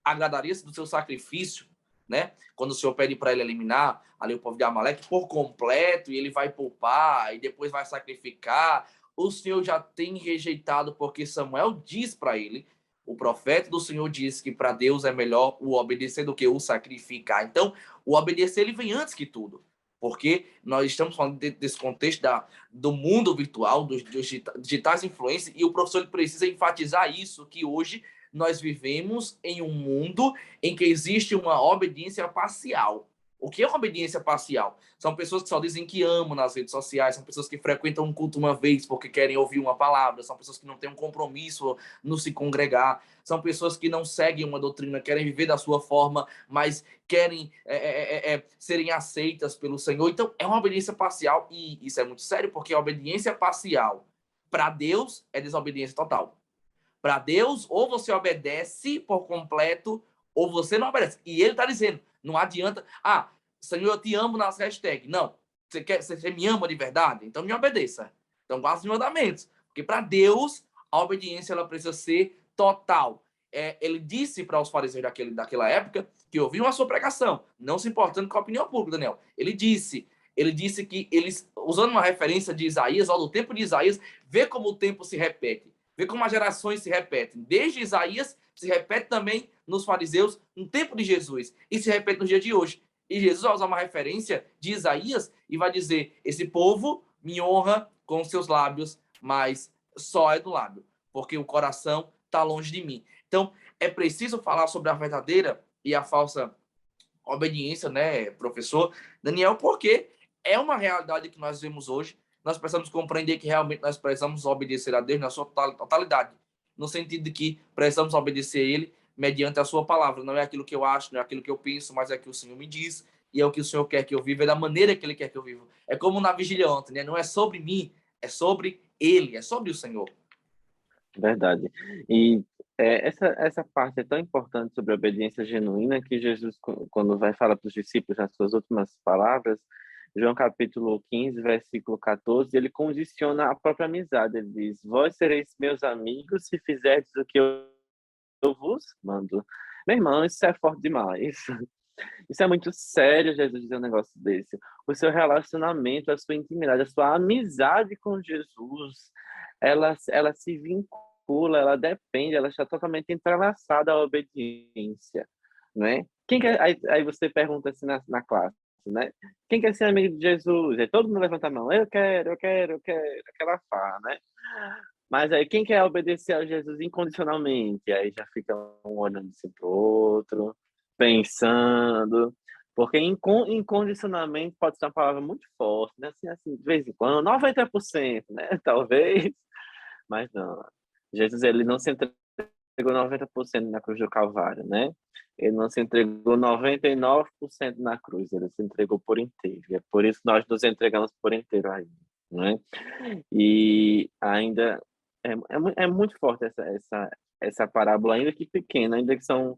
agradaria-se do seu sacrifício, né? Quando o Senhor pede para ele eliminar ali o povo de Amaleque por completo, e ele vai poupar e depois vai sacrificar, o Senhor já tem rejeitado, porque Samuel diz para ele, o profeta do Senhor diz que para Deus é melhor o obedecer do que o sacrificar. Então, o obedecer ele vem antes que tudo, porque nós estamos falando desse contexto do mundo virtual, dos digitais influências, e o professor ele precisa enfatizar isso, que hoje nós vivemos em um mundo em que existe uma obediência parcial. O que é uma obediência parcial? São pessoas que só dizem que amam nas redes sociais, são pessoas que frequentam um culto uma vez porque querem ouvir uma palavra, são pessoas que não têm um compromisso no se congregar, são pessoas que não seguem uma doutrina, querem viver da sua forma, mas querem serem aceitas pelo Senhor. Então, é uma obediência parcial, e isso é muito sério, porque a obediência parcial para Deus é desobediência total. Para Deus, ou você obedece por completo, ou você não obedece. E ele está dizendo, não adianta, Senhor, eu te amo nas hashtags. Não, você me ama de verdade? Então me obedeça. Então guarda os mandamentos. Porque para Deus, a obediência ela precisa ser total. Ele disse para os fariseus daquela época que ouviam a sua pregação, não se importando com a opinião pública, Daniel. Ele disse que eles, usando uma referência de Isaías, do tempo de Isaías, vê como o tempo se repete. Vê como as gerações se repetem. Desde Isaías, se repete também nos fariseus, no tempo de Jesus. E se repete no dia de hoje. E Jesus vai usar uma referência de Isaías e vai dizer, esse povo me honra com seus lábios, mas só é do lábio, porque o coração está longe de mim. Então, é preciso falar sobre a verdadeira e a falsa obediência, né, professor Daniel, porque é uma realidade que nós vemos hoje. Nós precisamos compreender que realmente nós precisamos obedecer a Deus na sua totalidade, no sentido de que precisamos obedecer a Ele mediante a sua palavra. Não é aquilo que eu acho, não é aquilo que eu penso, mas é o que o Senhor me diz, e é o que o Senhor quer que eu viva, é da maneira que Ele quer que eu viva. É como na vigília ontem, né? Não é sobre mim, é sobre Ele, é sobre o Senhor. Verdade. E essa parte é tão importante sobre a obediência genuína que Jesus, quando vai falar para os discípulos nas suas últimas palavras, João capítulo 15, versículo 14, ele condiciona a própria amizade. Ele diz, vós sereis meus amigos se fizerdes o que eu vos mando. Meu irmão, isso é forte demais. Isso é muito sério, Jesus dizer um negócio desse. O seu relacionamento, a sua intimidade, a sua amizade com Jesus, ela se vincula, ela depende, ela está totalmente entrelaçada à obediência, né? Quem quer, aí você pergunta assim na classe, né? Quem quer ser amigo de Jesus? Aí todo mundo levanta a mão, eu quero, aquela farra, né? Mas aí quem quer obedecer a Jesus incondicionalmente? Aí já fica um olhando assim pro outro, pensando, porque incondicionamento pode ser uma palavra muito forte, né? Assim, de vez em quando, 90%, né? Talvez, mas não. Jesus, ele não se entregou 90% na cruz do Calvário, né? Ele não se entregou 99% na cruz, ele se entregou por inteiro. E é por isso que nós nos entregamos por inteiro aí, né? E ainda é muito forte essa parábola, ainda que pequena, ainda que são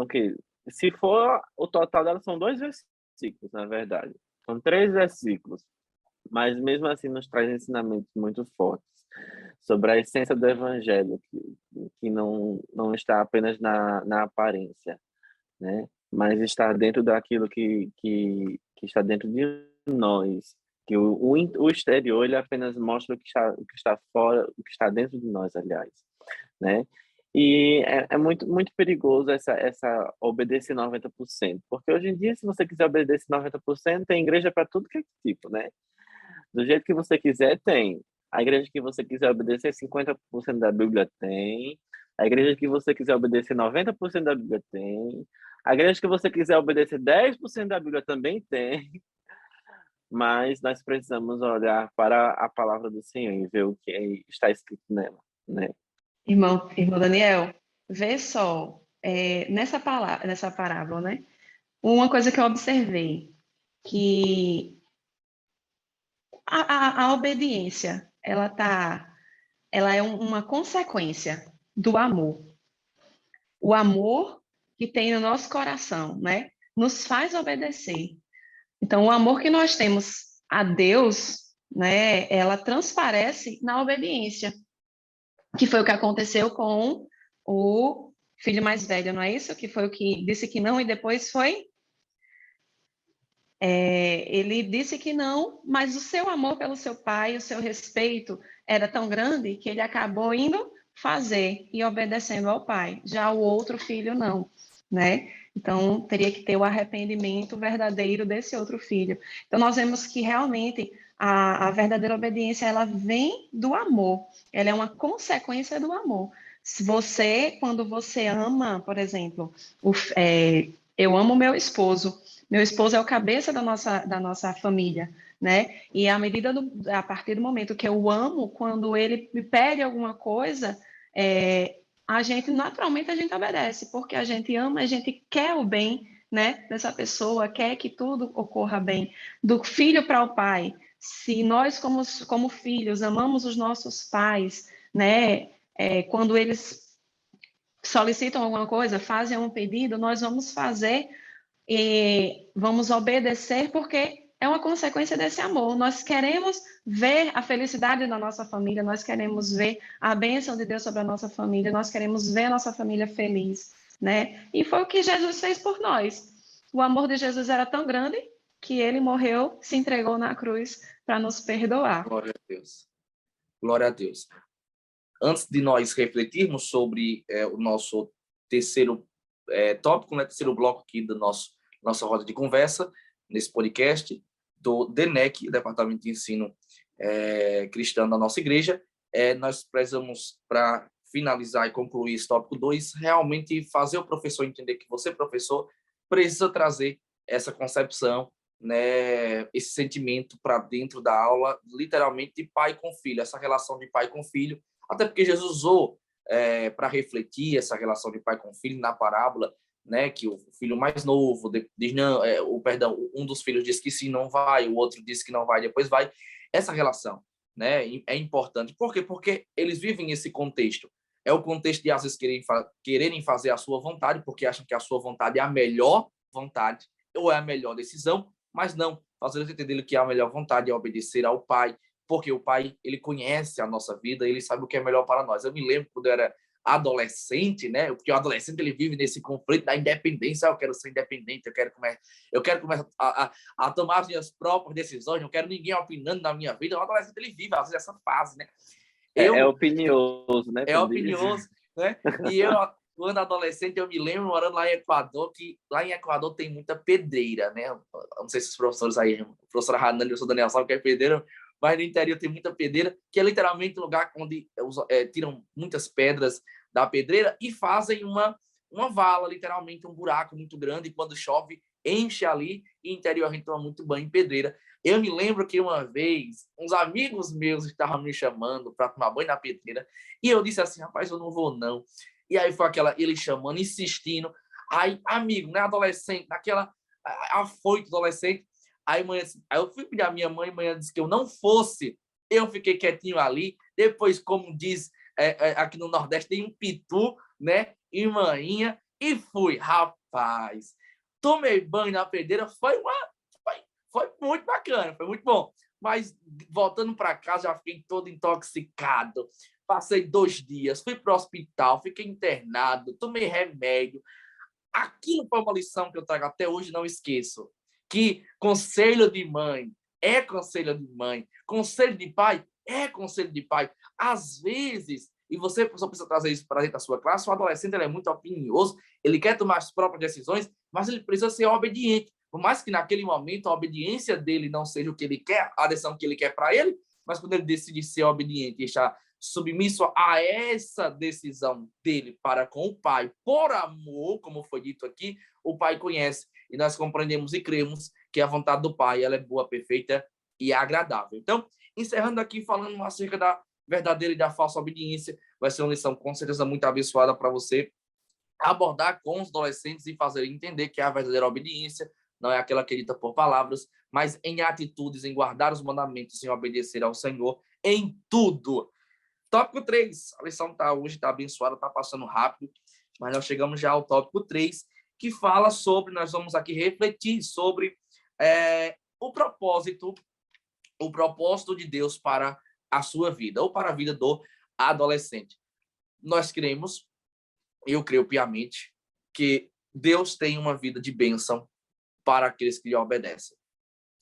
que se for o total dela são 2 versículos, na verdade. São 3 versículos, mas mesmo assim nos traz ensinamentos muito fortes sobre a essência do evangelho, que não está apenas na aparência, né? Mas está dentro daquilo que está dentro de nós, que o exterior ele apenas mostra o que está fora, o que está dentro de nós, aliás, né? E é muito perigoso essa obedecer 90%, porque hoje em dia, se você quiser obedecer 90%, tem igreja para tudo que é tipo, né? Do jeito que você quiser, tem. A igreja que você quiser obedecer 50% da Bíblia tem. A igreja que você quiser obedecer 90% da Bíblia tem. A igreja que você quiser obedecer 10% da Bíblia também tem. Mas nós precisamos olhar para a palavra do Senhor e ver o que está escrito nela, né? Irmão Daniel, vê só, nessa parábola, né? Uma coisa que eu observei, que a obediência, ela é uma consequência do amor. O amor que tem no nosso coração, né? Nos faz obedecer. Então, o amor que nós temos a Deus, né? Ela transparece na obediência, que foi o que aconteceu com o filho mais velho, não é isso? Que foi o que disse que não e depois foi ele disse que não, mas o seu amor pelo seu pai, o seu respeito era tão grande que ele acabou indo fazer e obedecendo ao pai. Já o outro filho não, né? Então teria que ter o arrependimento verdadeiro desse outro filho. Então nós vemos que realmente a verdadeira obediência ela vem do amor. Ela é uma consequência do amor. Se quando você ama, por exemplo, eu amo meu esposo, Meu esposo é o cabeça da nossa família, né? E a partir do momento que eu o amo, quando ele me pede alguma coisa, naturalmente a gente obedece, porque a gente ama, a gente quer o bem, né, dessa pessoa, quer que tudo ocorra bem, do filho para o pai. Se nós, como filhos, amamos os nossos pais, né, quando eles solicitam alguma coisa, fazem um pedido, nós vamos fazer e vamos obedecer porque é uma consequência desse amor. Nós queremos ver a felicidade da nossa família, nós queremos ver a bênção de Deus sobre a nossa família, nós queremos ver a nossa família feliz, né? E foi o que Jesus fez por nós. O amor de Jesus era tão grande que ele morreu, se entregou na cruz para nos perdoar. Glória a Deus. Glória a Deus. Antes de nós refletirmos sobre o nosso terceiro tópico, né, terceiro bloco aqui da nossa roda de conversa, nesse podcast, do DENEC, Departamento de Ensino Cristão da nossa igreja, nós precisamos, para finalizar e concluir esse tópico 2, realmente fazer o professor entender que você, professor, precisa trazer essa concepção, né, esse sentimento para dentro da aula, literalmente de pai com filho, essa relação de pai com filho, até porque Jesus usou para refletir essa relação de pai com filho na parábola, né, que o filho mais novo diz não, um dos filhos diz que sim, não vai, o outro diz que não vai, depois vai. Essa relação, né, é importante. Por quê? Porque eles vivem esse contexto. É o contexto de às vezes quererem fazer a sua vontade, porque acham que a sua vontade é a melhor vontade ou é a melhor decisão, mas não, fazer eles entenderem que a melhor vontade é obedecer ao pai, porque o pai, ele conhece a nossa vida, ele sabe o que é melhor para nós. Eu me lembro quando eu era adolescente, né? Porque o adolescente, ele vive nesse conflito da independência. Eu quero ser independente, eu quero começar a tomar as minhas próprias decisões, não quero ninguém opinando na minha vida. O adolescente, ele vive, às vezes, essa fase, né? É opinioso, né? É opinioso, né? E eu, quando adolescente, eu me lembro, morando lá em Equador, que lá em Equador tem muita pedreira, né? Eu não sei se os professores aí, a professora Hanani e o professor Daniel sabem o que é pedreira, mas no interior tem muita pedreira, que é literalmente um lugar onde tiram muitas pedras da pedreira e fazem uma vala, literalmente um buraco muito grande, e quando chove, enche ali, e no interior a gente toma muito banho em pedreira. Eu me lembro que uma vez, uns amigos meus estavam me chamando para tomar banho na pedreira, e eu disse assim, rapaz, eu não vou não. E aí foi ele chamando, insistindo, aí, amigo, né, adolescente, naquela afoito adolescente, aí eu fui pedir a minha mãe, mãe disse que eu não fosse, eu fiquei quietinho ali, depois, como diz aqui no Nordeste, tem um pitu, né, e manhinha, e fui, rapaz, tomei banho na pedreira, foi muito bacana, foi muito bom, mas voltando para casa, já fiquei todo intoxicado, passei 2 dias, fui para o hospital, fiquei internado, tomei remédio. Aquilo foi uma lição que eu trago até hoje, não esqueço, que conselho de mãe é conselho de mãe, conselho de pai é conselho de pai. Às vezes, e você só precisa trazer isso para dentro da sua classe, o adolescente ele é muito opinioso, ele quer tomar as próprias decisões, mas ele precisa ser obediente. Por mais que naquele momento a obediência dele não seja o que ele quer, a decisão que ele quer para ele, mas quando ele decide ser obediente e estar submisso a essa decisão dele para com o pai, por amor, como foi dito aqui, o pai conhece e nós compreendemos e cremos que a vontade do pai ela é boa, perfeita e agradável. Então, encerrando aqui, falando acerca da verdadeira e da falsa obediência, vai ser uma lição com certeza muito abençoada para você abordar com os adolescentes e fazer entender que a verdadeira obediência não é aquela que é dita por palavras, mas em atitudes, em guardar os mandamentos, em obedecer ao Senhor em tudo. Tópico 3. A lição hoje está abençoada, está passando rápido, mas nós chegamos já ao tópico 3, que fala sobre, nós vamos aqui refletir sobre o propósito de Deus para a sua vida, ou para a vida do adolescente. Nós cremos, eu creio piamente, que Deus tem uma vida de bênção para aqueles que lhe obedecem.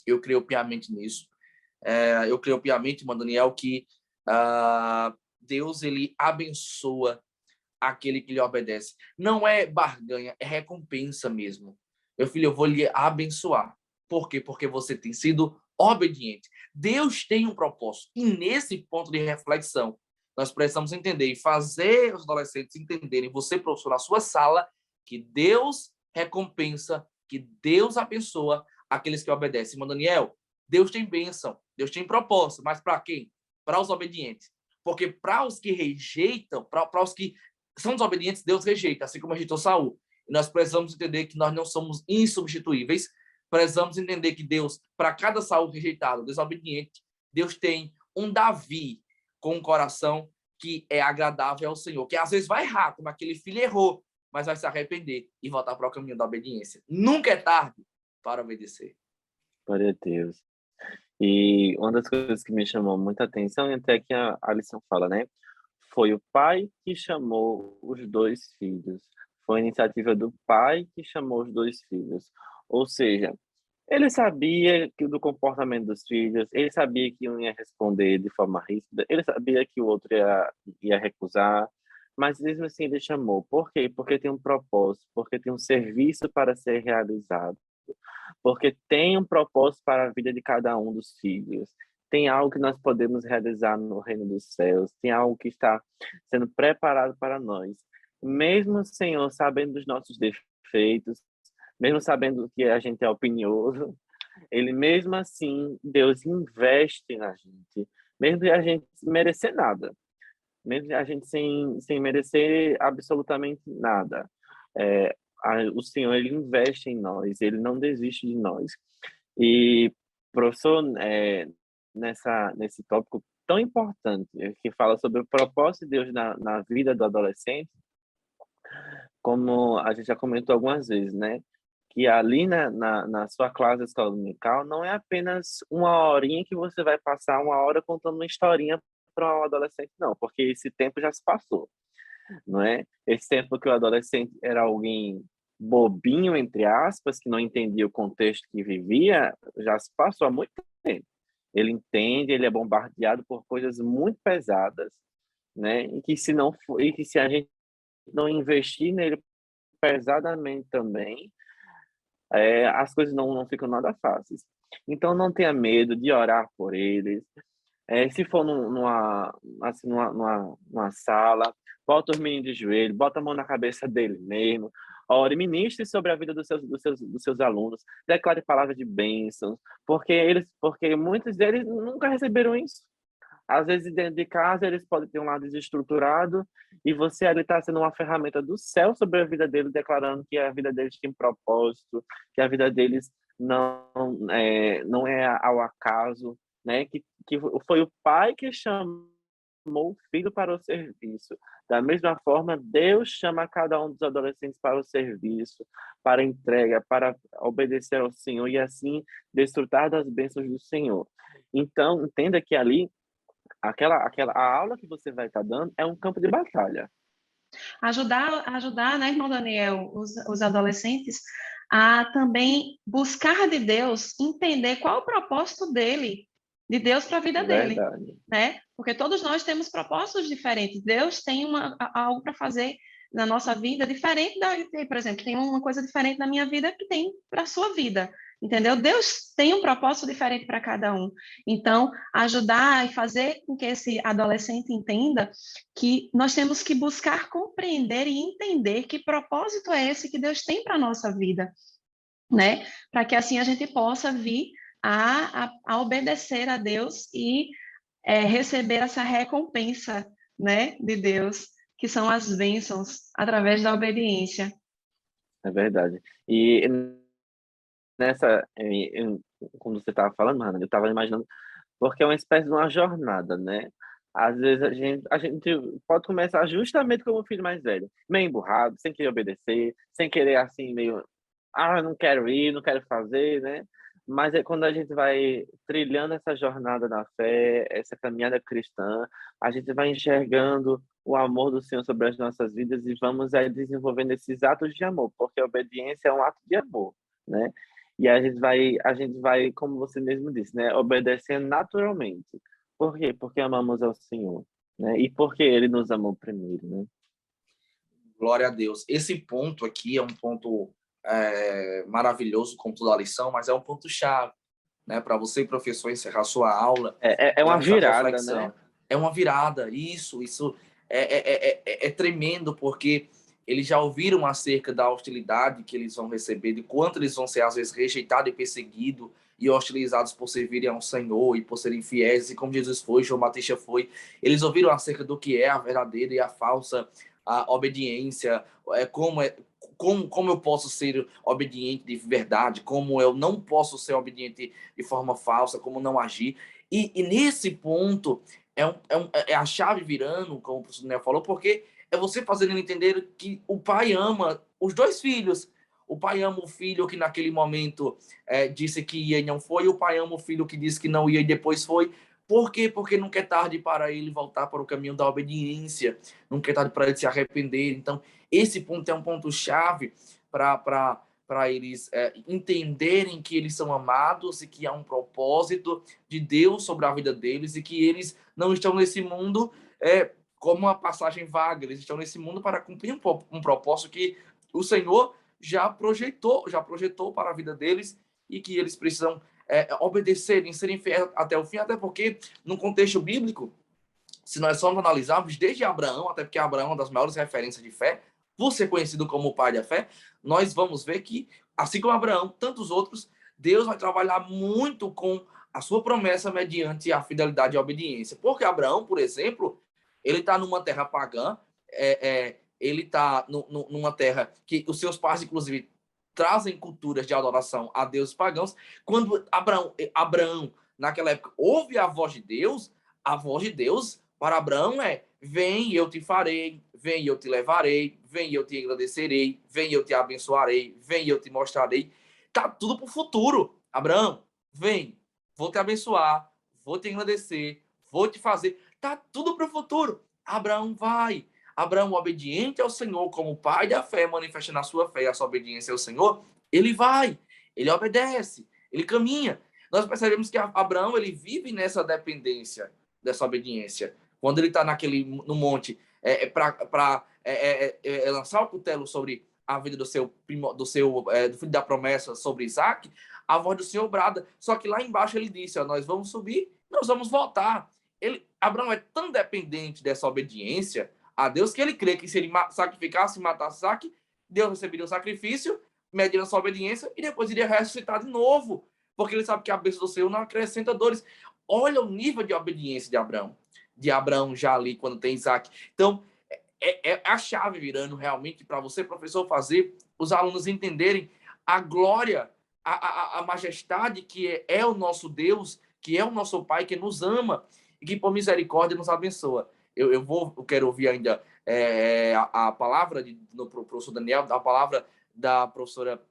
Eu creio piamente nisso. Eu creio piamente, irmão Daniel, que Deus ele abençoa aquele que lhe obedece. Não é barganha, é recompensa mesmo. Meu filho, eu vou lhe abençoar. Por quê? Porque você tem sido obediente. Deus tem um propósito. E nesse ponto de reflexão, nós precisamos entender e fazer os adolescentes entenderem, você, professor, na sua sala, que Deus recompensa que Deus abençoa aqueles que obedecem. Irmão Daniel, Deus tem bênção, Deus tem propósito, mas para quem? Para os obedientes. Porque para os que rejeitam, para os que são desobedientes, Deus rejeita, assim como rejeitou Saul. E nós precisamos entender que nós não somos insubstituíveis, precisamos entender que Deus, para cada Saul rejeitado, desobediente, Deus tem um Davi com um coração que é agradável ao Senhor, que às vezes vai errar, como aquele filho errou, mas vai se arrepender e voltar para o caminho da obediência. Nunca é tarde para obedecer. Glória a Deus. E uma das coisas que me chamou muita atenção, e até que a lição fala, né? Foi o pai que chamou os 2 filhos. Foi a iniciativa do pai que chamou os 2 filhos. Ou seja, ele sabia do comportamento dos filhos, ele sabia que um ia responder de forma ríspida, ele sabia que o outro ia recusar, mas mesmo assim ele chamou. Por quê? Porque tem um propósito, porque tem um serviço para ser realizado, porque tem um propósito para a vida de cada um dos filhos. Tem algo que nós podemos realizar no reino dos céus, tem algo que está sendo preparado para nós. Mesmo, Senhor, sabendo dos nossos defeitos, mesmo sabendo que a gente é opinioso, ele mesmo assim, Deus investe na gente, mesmo que a gente sem merecer nada, mesmo a gente sem merecer absolutamente nada. O Senhor, ele investe em nós, ele não desiste de nós. E, professor, nesse tópico tão importante, que fala sobre o propósito de Deus na vida do adolescente, como a gente já comentou algumas vezes, né? Que ali na sua classe de escola dominical não é apenas uma horinha que você vai passar uma hora contando uma historinha para um adolescente, não, porque esse tempo já se passou, não é? Esse tempo que o adolescente era alguém bobinho, entre aspas, que não entendia o contexto que vivia, já se passou há muito tempo. Ele entende, ele é bombardeado por coisas muito pesadas, né? E que se a gente não investir nele pesadamente também, as coisas não ficam nada fáceis. Então, não tenha medo de orar por eles. Se for numa sala, bota os meninos de joelho, bota a mão na cabeça dele mesmo, ore, ministre sobre a vida dos seus alunos, declare palavras de bênçãos, porque muitos deles nunca receberam isso. Às vezes, dentro de casa, eles podem ter um lado desestruturado e você ali está sendo uma ferramenta do céu sobre a vida deles, declarando que a vida deles tem propósito, que a vida deles não é ao acaso, né? Que foi o pai que chamou o filho para o serviço. Da mesma forma, Deus chama cada um dos adolescentes para o serviço, para a entrega, para obedecer ao Senhor e assim desfrutar das bênçãos do Senhor. Então, entenda que ali a aula que você vai estar dando é um campo de batalha. Ajudar, né, irmão Daniel, os adolescentes a também buscar de Deus, entender qual é o propósito dele, de Deus para a vida dele, né? Porque todos nós temos propósitos diferentes. Deus tem algo para fazer na nossa vida diferente por exemplo, tem uma coisa diferente na minha vida que tem para a sua vida. Entendeu? Deus tem um propósito diferente para cada um. Então, ajudar e fazer com que esse adolescente entenda que nós temos que buscar compreender e entender que propósito é esse que Deus tem para a nossa vida, né? Para que assim a gente possa vir a obedecer a Deus e receber essa recompensa, né, de Deus, que são as bênçãos através da obediência. É verdade. E quando você estava falando, Hannah, eu estava imaginando, porque é uma espécie de uma jornada, né? Às vezes a gente pode começar justamente como o filho mais velho, meio emburrado, sem querer obedecer, sem querer assim, meio, não quero ir, não quero fazer, né? Mas é quando a gente vai trilhando essa jornada da fé, essa caminhada cristã, a gente vai enxergando o amor do Senhor sobre as nossas vidas e vamos aí desenvolvendo esses atos de amor, porque a obediência é um ato de amor, né? E a gente vai, como você mesmo disse, né, obedecendo naturalmente. Por quê? Porque amamos ao Senhor, né? E porque Ele nos amou primeiro, né? Glória a Deus. Esse ponto aqui é um ponto maravilhoso, como toda a lição, mas é um ponto-chave, né? Para você, professor, encerrar sua aula. É uma virada, né? É uma virada. Isso é tremendo, porque eles já ouviram acerca da hostilidade que eles vão receber, de quanto eles vão ser, às vezes, rejeitados e perseguidos e hostilizados por servirem ao Senhor e por serem fiéis, e como Jesus foi, João Batista foi. Eles ouviram acerca do que é a verdadeira e a falsa obediência, como eu posso ser obediente de verdade, como eu não posso ser obediente de forma falsa, como não agir. E nesse ponto, é a chave virando, como o professor Daniel falou, porque é você fazendo ele entender que o pai ama os dois filhos. O pai ama o filho que naquele momento disse que ia e não foi. O pai ama o filho que disse que não ia e depois foi. Por quê? Porque nunca é tarde para ele voltar para o caminho da obediência. Nunca é tarde para ele se arrepender. Então, esse ponto é um ponto-chave para eles entenderem que eles são amados e que há um propósito de Deus sobre a vida deles e que eles não estão nesse mundo como uma passagem vaga. Eles estão nesse mundo para cumprir um propósito que o Senhor já projetou para a vida deles e que eles precisam obedecerem, serem fiéis até o fim, até porque, no contexto bíblico, se nós formos analisarmos desde Abraão, até porque Abraão é uma das maiores referências de fé, por ser conhecido como o pai da fé, nós vamos ver que, assim como Abraão, tantos outros, Deus vai trabalhar muito com a sua promessa mediante a fidelidade e a obediência. Porque Abraão, por exemplo, ele está numa terra pagã, ele está numa terra que os seus pais, inclusive, trazem culturas de adoração a deuses pagãos. Quando Abraão, naquela época, ouve a voz de Deus para Abraão vem e eu te farei, vem e eu te levarei, vem e eu te agradecerei, vem e eu te abençoarei, vem e eu te mostrarei. Tá tudo para o futuro. Abraão, vem, vou te abençoar, vou te agradecer, vou te fazer. Tá tudo para o futuro. Abraão vai. Abraão, obediente ao Senhor, como pai da fé, manifestando a sua fé e a sua obediência ao Senhor, ele vai, ele obedece, ele caminha. Nós percebemos que Abraão, ele vive nessa dependência, dessa obediência. Quando ele está no monte para lançar o cutelo sobre a vida do filho da promessa, sobre Isaac, a voz do Senhor brada. Só que lá embaixo ele disse, nós vamos subir, nós vamos voltar. Abraão é tão dependente dessa obediência a Deus que ele crê que se ele sacrificasse e matasse Isaac, Deus receberia o sacrifício, medindo a sua obediência, e depois iria ressuscitar de novo, porque ele sabe que a bênção do Senhor não acrescenta dores. Olha o nível de obediência de Abraão já ali, quando tem Isaac. Então, é a chave virando realmente para você, professor, fazer os alunos entenderem a glória, a majestade que é o nosso Deus, que é o nosso Pai, que nos ama e que por misericórdia nos abençoa. Eu quero ouvir ainda a palavra do professor Daniel, a palavra da professora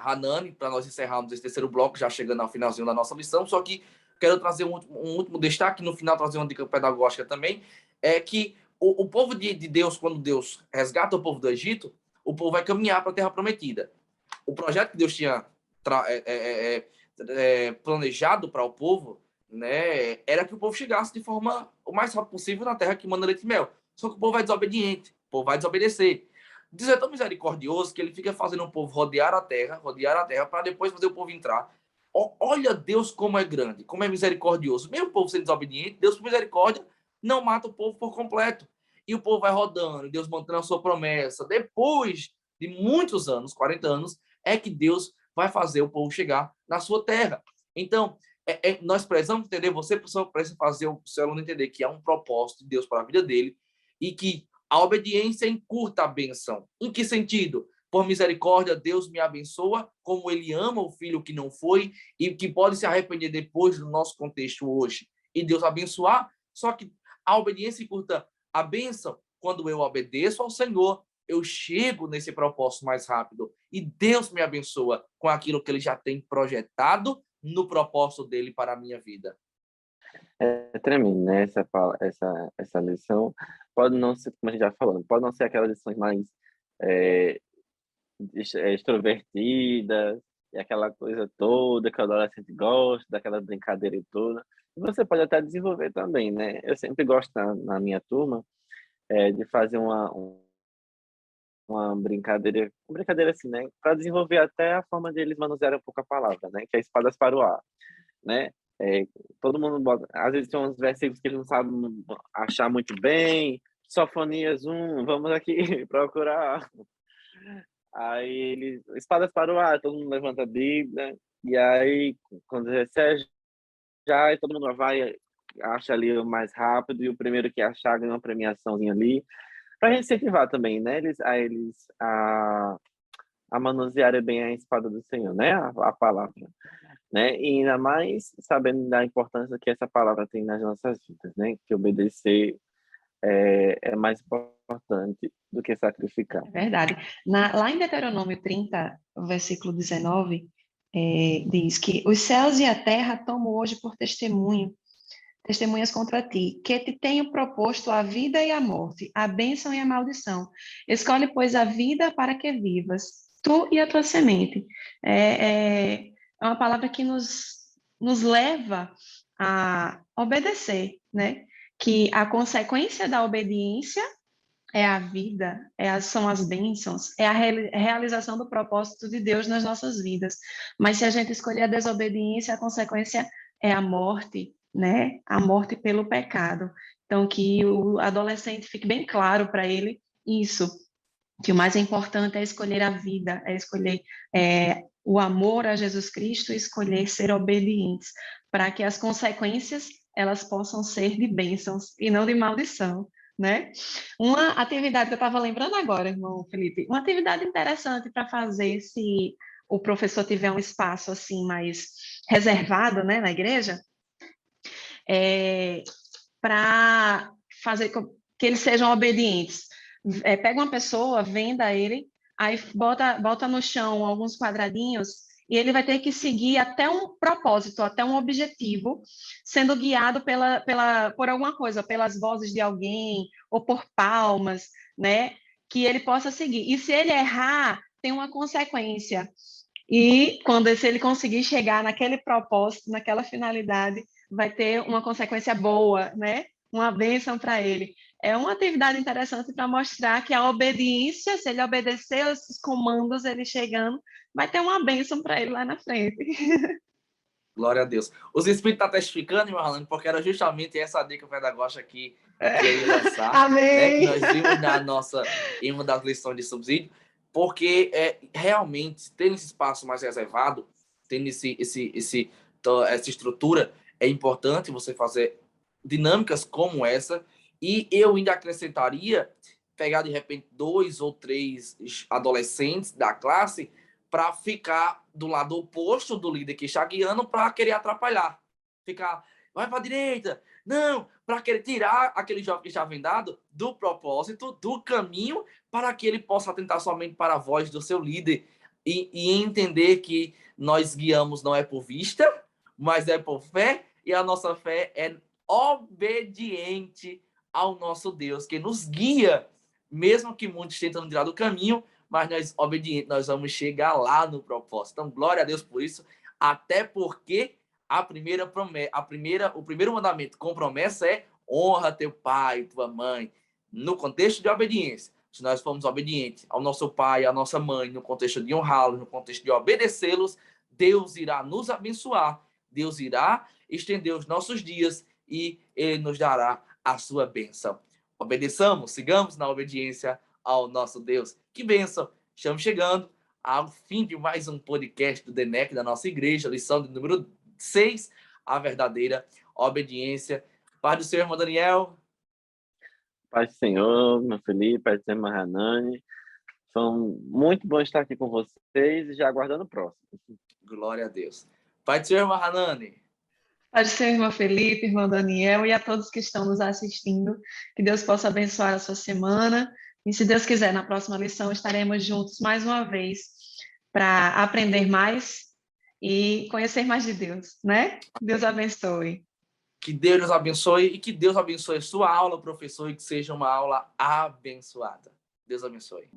Hanani, para nós encerrarmos esse terceiro bloco, já chegando ao finalzinho da nossa lição. Só que quero trazer um último destaque, no final trazer uma dica pedagógica também, é que o povo de Deus, quando Deus resgata o povo do Egito, o povo vai caminhar para a Terra Prometida. O projeto que Deus tinha planejado para o povo, né, era que o povo chegasse de forma o mais rápido possível na terra que manda leite e mel. Só que o povo vai desobediente, o povo vai desobedecer. Deus é tão misericordioso que ele fica fazendo o povo rodear a terra, para depois fazer o povo entrar. Olha Deus como é grande, como é misericordioso. Mesmo o povo sendo desobediente, Deus, por misericórdia, não mata o povo por completo. E o povo vai rodando, Deus mantendo a sua promessa. Depois de muitos anos, 40 anos, é que Deus vai fazer o povo chegar na sua terra. Então, nós precisamos entender, você precisa fazer o seu aluno entender que há um propósito de Deus para a vida dele e que a obediência encurta a bênção. Em que sentido? Por misericórdia, Deus me abençoa, como ele ama o filho que não foi e que pode se arrepender depois do nosso contexto hoje. E Deus abençoar, só que a obediência encurta a bênção. Quando eu obedeço ao Senhor, eu chego nesse propósito mais rápido. E Deus me abençoa com aquilo que ele já tem projetado no propósito dele para a minha vida. É tremendo, né? Essa lição pode não ser, como a gente já falou, pode não ser aquelas lições mais extrovertidas e aquela coisa toda que o adolescente gosta, daquela brincadeira toda. E você pode até desenvolver também, né? Eu sempre gosto na minha turma de fazer uma brincadeira assim, né? Para desenvolver até a forma de eles manusearem um pouco a palavra, né? Que é espadas para o ar, né? Todo mundo bota, às vezes tem uns versículos que eles não sabem achar muito bem, Sofonias 1, vamos aqui procurar. Aí ele, espadas para o ar, todo mundo levanta a Bíblia, e aí quando recebe, já e todo mundo vai, acha ali o mais rápido, e o primeiro que achar ganha uma premiaçãozinha ali, para incentivar também, né, a manusear bem a espada do Senhor, né, a palavra, né, e ainda mais sabendo da importância que essa palavra tem nas nossas vidas, né, que obedecer é mais importante do que sacrificar. É verdade. Lá em Deuteronômio 30, versículo 19, diz que os céus e a terra tomo hoje por testemunhas contra ti, que te tenho proposto a vida e a morte, a bênção e a maldição. Escolhe, pois, a vida para que vivas, tu e a tua semente. É uma palavra que nos leva a obedecer, né? Que a consequência da obediência é a vida, são as bênçãos, é a realização do propósito de Deus nas nossas vidas. Mas se a gente escolher a desobediência, a consequência é a morte, né? A morte pelo pecado. Então, que o adolescente fique bem claro para ele isso, que o mais importante é escolher a vida, é escolher o amor a Jesus Cristo e escolher ser obedientes, para que as consequências elas possam ser de bênçãos e não de maldição, né? Uma atividade que eu estava lembrando agora, irmão Felipe, uma atividade interessante para fazer se o professor tiver um espaço assim mais reservado, né, na igreja, para fazer com que eles sejam obedientes. Pega uma pessoa, venda ele, aí bota no chão alguns quadradinhos e ele vai ter que seguir até um propósito, até um objetivo, sendo guiado por alguma coisa, pelas vozes de alguém ou por palmas, né? Que ele possa seguir. E se ele errar, tem uma consequência. E se ele conseguir chegar naquele propósito, naquela finalidade, vai ter uma consequência boa, né? Uma bênção para ele. É uma atividade interessante para mostrar que a obediência, se ele obedecer os comandos, ele chegando, vai ter uma bênção para ele lá na frente. Glória a Deus. Os Espíritos estão testificando, meu Rolando, porque era justamente essa dica pedagógica que eu ia lançar, né? Que nós vimos em uma das lições de subsídio, porque realmente, tendo esse espaço mais reservado, tendo essa estrutura, é importante você fazer dinâmicas como essa, e eu ainda acrescentaria pegar, de repente, 2 ou 3 adolescentes da classe para ficar do lado oposto do líder que está guiando para querer atrapalhar. Ficar, vai para a direita. Não, para querer tirar aquele jovem que está vendado do propósito, do caminho, para que ele possa atentar somente para a voz do seu líder e entender que nós guiamos não é por vista, mas é por fé, e a nossa fé é obediente ao nosso Deus, que nos guia, mesmo que muitos tentam tirar do caminho, mas nós, obedientes, nós vamos chegar lá no propósito. Então, glória a Deus por isso, até porque o primeiro mandamento com promessa é honra teu pai e tua mãe, no contexto de obediência. Se nós formos obedientes ao nosso pai, à nossa mãe, no contexto de honrá-los, no contexto de obedecê-los, Deus irá nos abençoar, Deus irá estender os nossos dias e Ele nos dará a sua bênção. Obedeçamos, sigamos na obediência ao nosso Deus. Que bênção! Estamos chegando ao fim de mais um podcast do DENEC da nossa igreja, lição de número 6, a verdadeira obediência. Paz do Senhor, irmão Daniel. Paz do Senhor, meu Felipe, paz do Senhor, irmã Hanani. Foi muito bom estar aqui com vocês e já aguardando o próximo. Glória a Deus. Paz do Senhor, irmã Hanani. Pode ser, irmão Felipe, irmão Daniel e a todos que estão nos assistindo. Que Deus possa abençoar a sua semana. E se Deus quiser, na próxima lição estaremos juntos mais uma vez para aprender mais e conhecer mais de Deus, né? Deus abençoe. Que Deus nos abençoe e que Deus abençoe a sua aula, professor, e que seja uma aula abençoada. Deus abençoe.